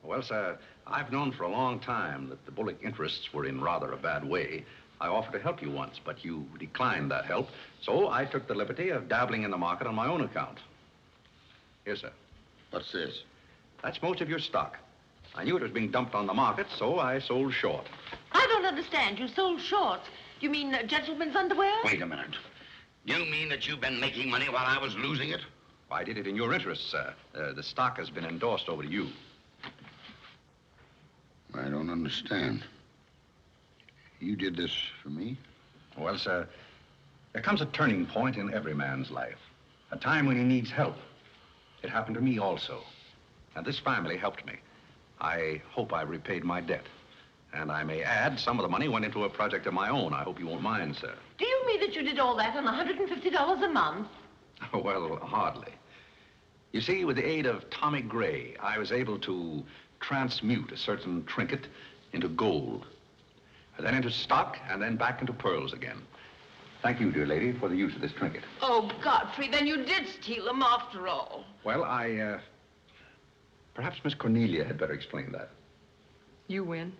Well, sir, I've known for a long time that the Bullock interests were in rather a bad way. I offered to help you once, but you declined that help, so I took the liberty of dabbling in the market on my own account. Here, sir. What's this? That's most of your stock. I knew it was being dumped on the market, so I sold short. I don't understand. You sold short. You mean gentlemen's underwear? Wait a minute. You mean that you've been making money while I was losing it? I did it in your interest, sir. The stock has been endorsed over to you. I don't understand. You did this for me? Well, sir, there comes a turning point in every man's life. A time when he needs help. It happened to me also. And this family helped me. I hope I repaid my debt. And I may add, some of the money went into a project of my own. I hope you won't mind, sir. Do you mean that you did all that on $150 a month? Well, hardly. You see, with the aid of Tommy Gray, I was able to transmute a certain trinket into gold, and then into stock, and then back into pearls again. Thank you, dear lady, for the use of this trinket. Oh, Godfrey, then you did steal them after all. Well, perhaps Miss Cornelia had better explain that. You win.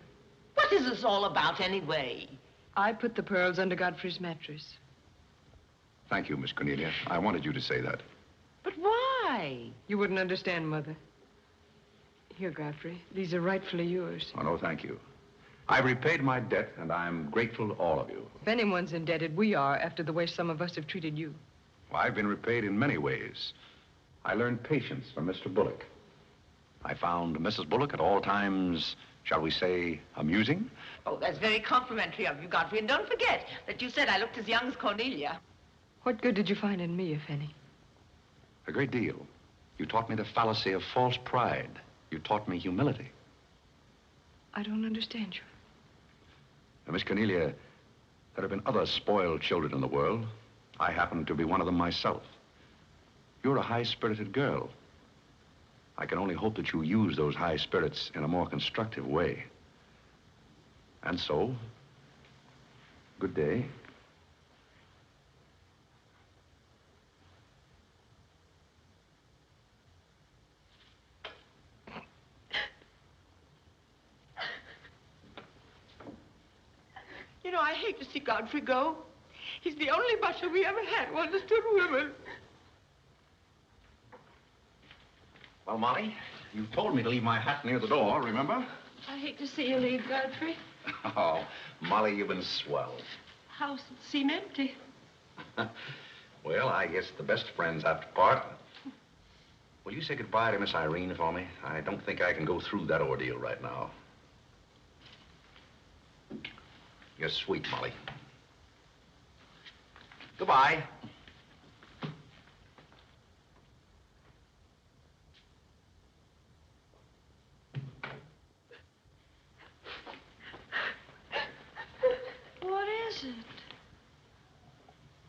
What is this all about, anyway? I put the pearls under Godfrey's mattress. Thank you, Miss Cornelia. I wanted you to say that. But why? You wouldn't understand, Mother. Here, Godfrey. These are rightfully yours. Oh, no, thank you. I've repaid my debt, and I'm grateful to all of you. If anyone's indebted, we are, after the way some of us have treated you. Well, I've been repaid in many ways. I learned patience from Mr. Bullock. I found Mrs. Bullock at all times, shall we say, amusing. Oh, that's very complimentary of you, Godfrey. And don't forget that you said I looked as young as Cornelia. What good did you find in me, if any? A great deal. You taught me the fallacy of false pride. You taught me humility. I don't understand you. Now, Miss Cornelia, there have been other spoiled children in the world. I happen to be one of them myself. You're a high-spirited girl. I can only hope that you use those high spirits in a more constructive way. And so, good day. You know, I hate to see Godfrey go. He's the only butler we ever had who understood women. Well, Molly, you told me to leave my hat near the door, remember? I hate to see you leave, Godfrey. Oh, Molly, you've been swell. House seem empty. Well, I guess the best friends have to part. Will you say goodbye to Miss Irene for me? I don't think I can go through that ordeal right now. You're sweet, Molly. Goodbye. What is it?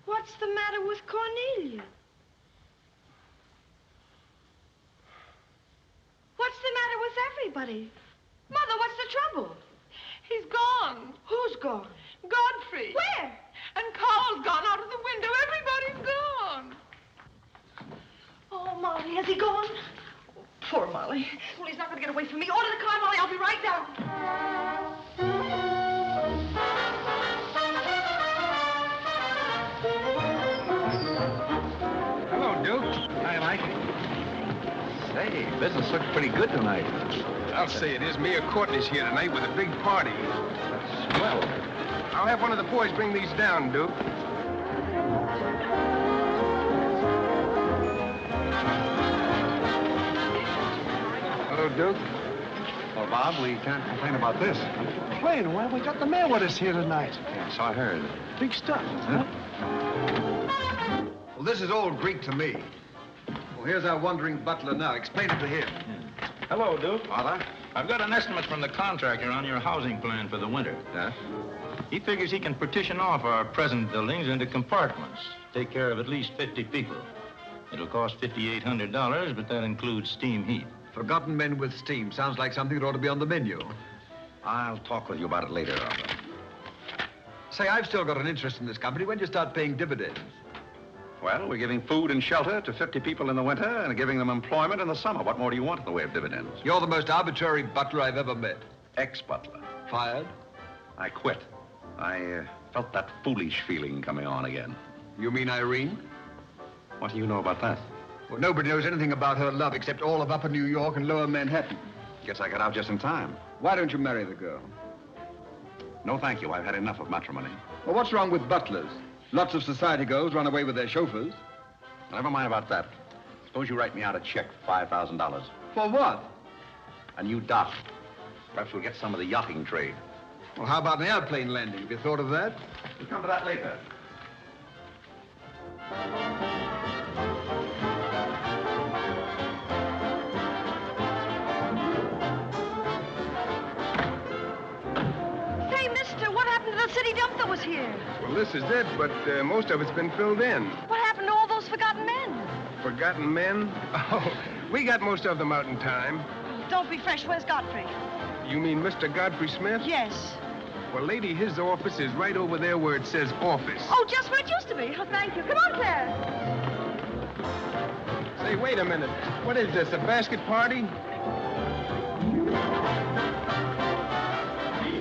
What's the matter with Cornelia? What's the matter with everybody? Mother, what's the trouble? He's gone. Who's gone? Godfrey. Where? And Carl's gone out of the window. Everybody's gone. Oh, Molly, has he gone? Oh, poor Molly. Well, he's not going to get away from me. Order the car, Molly. I'll be right down. Hello, Duke. Hi, Mike. Say, business looks pretty good tonight. I'll say it is. Me and Courtney's here tonight with a big party. Swell. I'll have one of the boys bring these down, Duke. Hello, Duke. Well, Bob, we can't complain about this. Complain? Well, we got the mail with us here tonight. Yeah, so I heard. Big stuff. Huh? Well, this is all Greek to me. Well, here's our wandering butler now. Explain it to him. Hello, Duke. Father? I've got an estimate from the contractor on your housing plan for the winter. Yeah? He figures he can partition off our present buildings into compartments, take care of at least 50 people. It'll cost $5,800, but that includes steam heat. Forgotten men with steam. Sounds like something that ought to be on the menu. I'll talk with you about it later, Arthur. Say, I've still got an interest in this company. When do you start paying dividends? Well, we're giving food and shelter to 50 people in the winter and giving them employment in the summer. What more do you want in the way of dividends? You're the most arbitrary butler I've ever met. Ex-butler. Fired? I quit. I felt that foolish feeling coming on again. You mean Irene? What do you know about that? Well, nobody knows anything about her love except all of Upper New York and Lower Manhattan. Guess I got out just in time. Why don't you marry the girl? No, thank you. I've had enough of matrimony. Well, what's wrong with butlers? Lots of society girls run away with their chauffeurs. Never mind about that. Suppose you write me out a check for $5,000. For what? A new dock. Perhaps we'll get some of the yachting trade. Well, how about an airplane landing? Have you thought of that? We'll come to that later. Say, mister, what happened to the city dump that was here? Well, this is it, but most of it's been filled in. What happened to all those forgotten men? Forgotten men? Oh, we got most of them out in time. Don't be fresh. Where's Godfrey? You mean Mr. Godfrey Smith? Yes. Well, lady, his office is right over there where it says office. Oh, just where it used to be. Oh, thank you. Come on, Claire. Say, wait a minute. What is this, a basket party?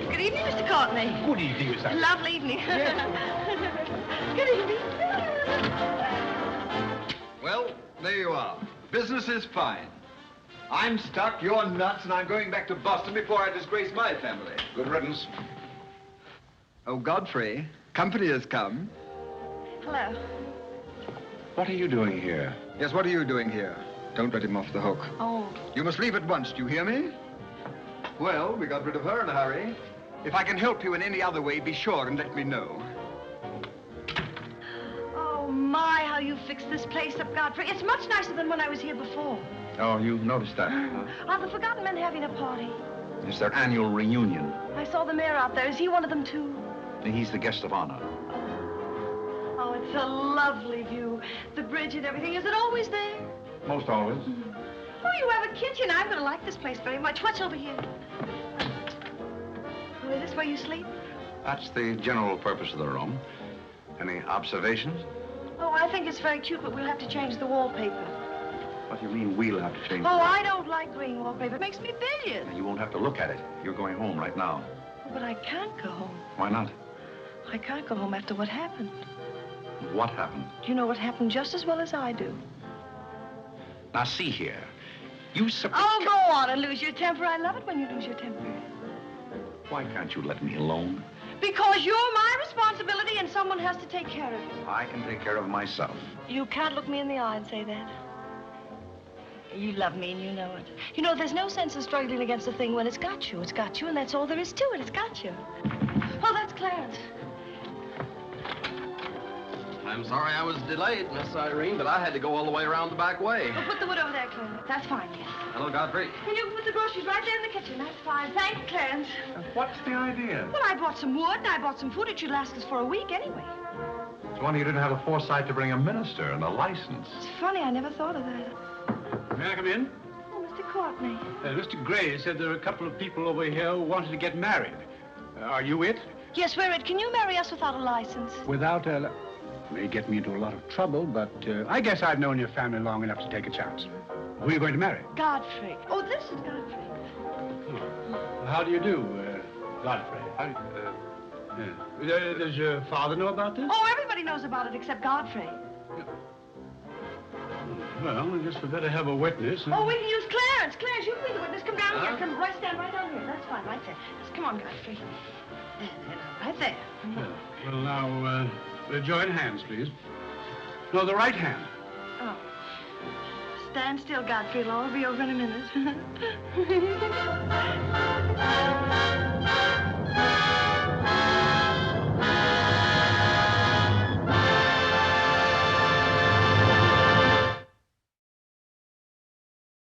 Good evening, Mr. Courtney. Good evening, Miss Irene. Lovely evening. Good evening. Well, there you are. Business is fine. I'm stuck, you're nuts, and I'm going back to Boston before I disgrace my family. Good riddance. Oh, Godfrey, company has come. Hello. What are you doing here? Yes, what are you doing here? Don't let him off the hook. Oh. You must leave at once, do you hear me? Well, we got rid of her in a hurry. If I can help you in any other way, be sure and let me know. Oh, my, how you fixed this place up, Godfrey. It's much nicer than when I was here before. Oh, you noticed that, huh? Are the forgotten men having a party? It's their annual reunion. I saw the mayor out there. Is he one of them, too? He's the guest of honor. Oh, it's a lovely view. The bridge and everything. Is it always there? Most always. Oh, you have a kitchen. I'm going to like this place very much. What's over here? Oh, is this where you sleep? That's the general purpose of the room. Any observations? Oh, I think it's very cute, but we'll have to change the wallpaper. What do you mean we'll have to change Oh, it? I don't like green wallpaper. It makes me bilious. You won't have to look at it. You're going home right now. But I can't go home. Why not? I can't go home after what happened. What happened? You know what happened just as well as I do. Now, see here. You Oh, go on and lose your temper. I love it when you lose your temper. Why can't you let me alone? Because you're my responsibility and someone has to take care of you. I can take care of myself. You can't look me in the eye and say that. You love me and you know it. You know, there's no sense in struggling against a thing when it's got you. It's got you, and that's all there is to it. It's got you. Oh, that's Clarence. I'm sorry I was delayed, Miss Irene, but I had to go all the way around the back way. Well, put the wood over there, Clarence. That's fine, yes. Hello, Godfrey. And you can put the groceries right there in the kitchen. That's fine. Thanks, Clarence. What's the idea? Well, I bought some wood and I bought some food. It should last us for a week anyway. It's wonder you didn't have the foresight to bring a minister and a license. It's funny, I never thought of that. May I come in? Oh, Mr. Courtney. Mr. Gray said there are a couple of people over here who wanted to get married. Are you it? Yes, we're it. Can you marry us without a license? Without a... May get me into a lot of trouble, but I guess I've known your family long enough to take a chance. Who are you going to marry? Godfrey. Oh, this is Godfrey. Oh. How do you do, Godfrey? How do you, does your father know about this? Oh, everybody knows about it except Godfrey. Well, I guess we better have a witness. Oh, we can use Clarence. Clarence, you can be the witness. Come down here. Come right, stand right down here. That's fine, right there. Just come on, Godfrey. Right there. Yeah. Well, now, join hands, please. No, the right hand. Oh. Stand still, Godfrey. It'll all be over in a minute.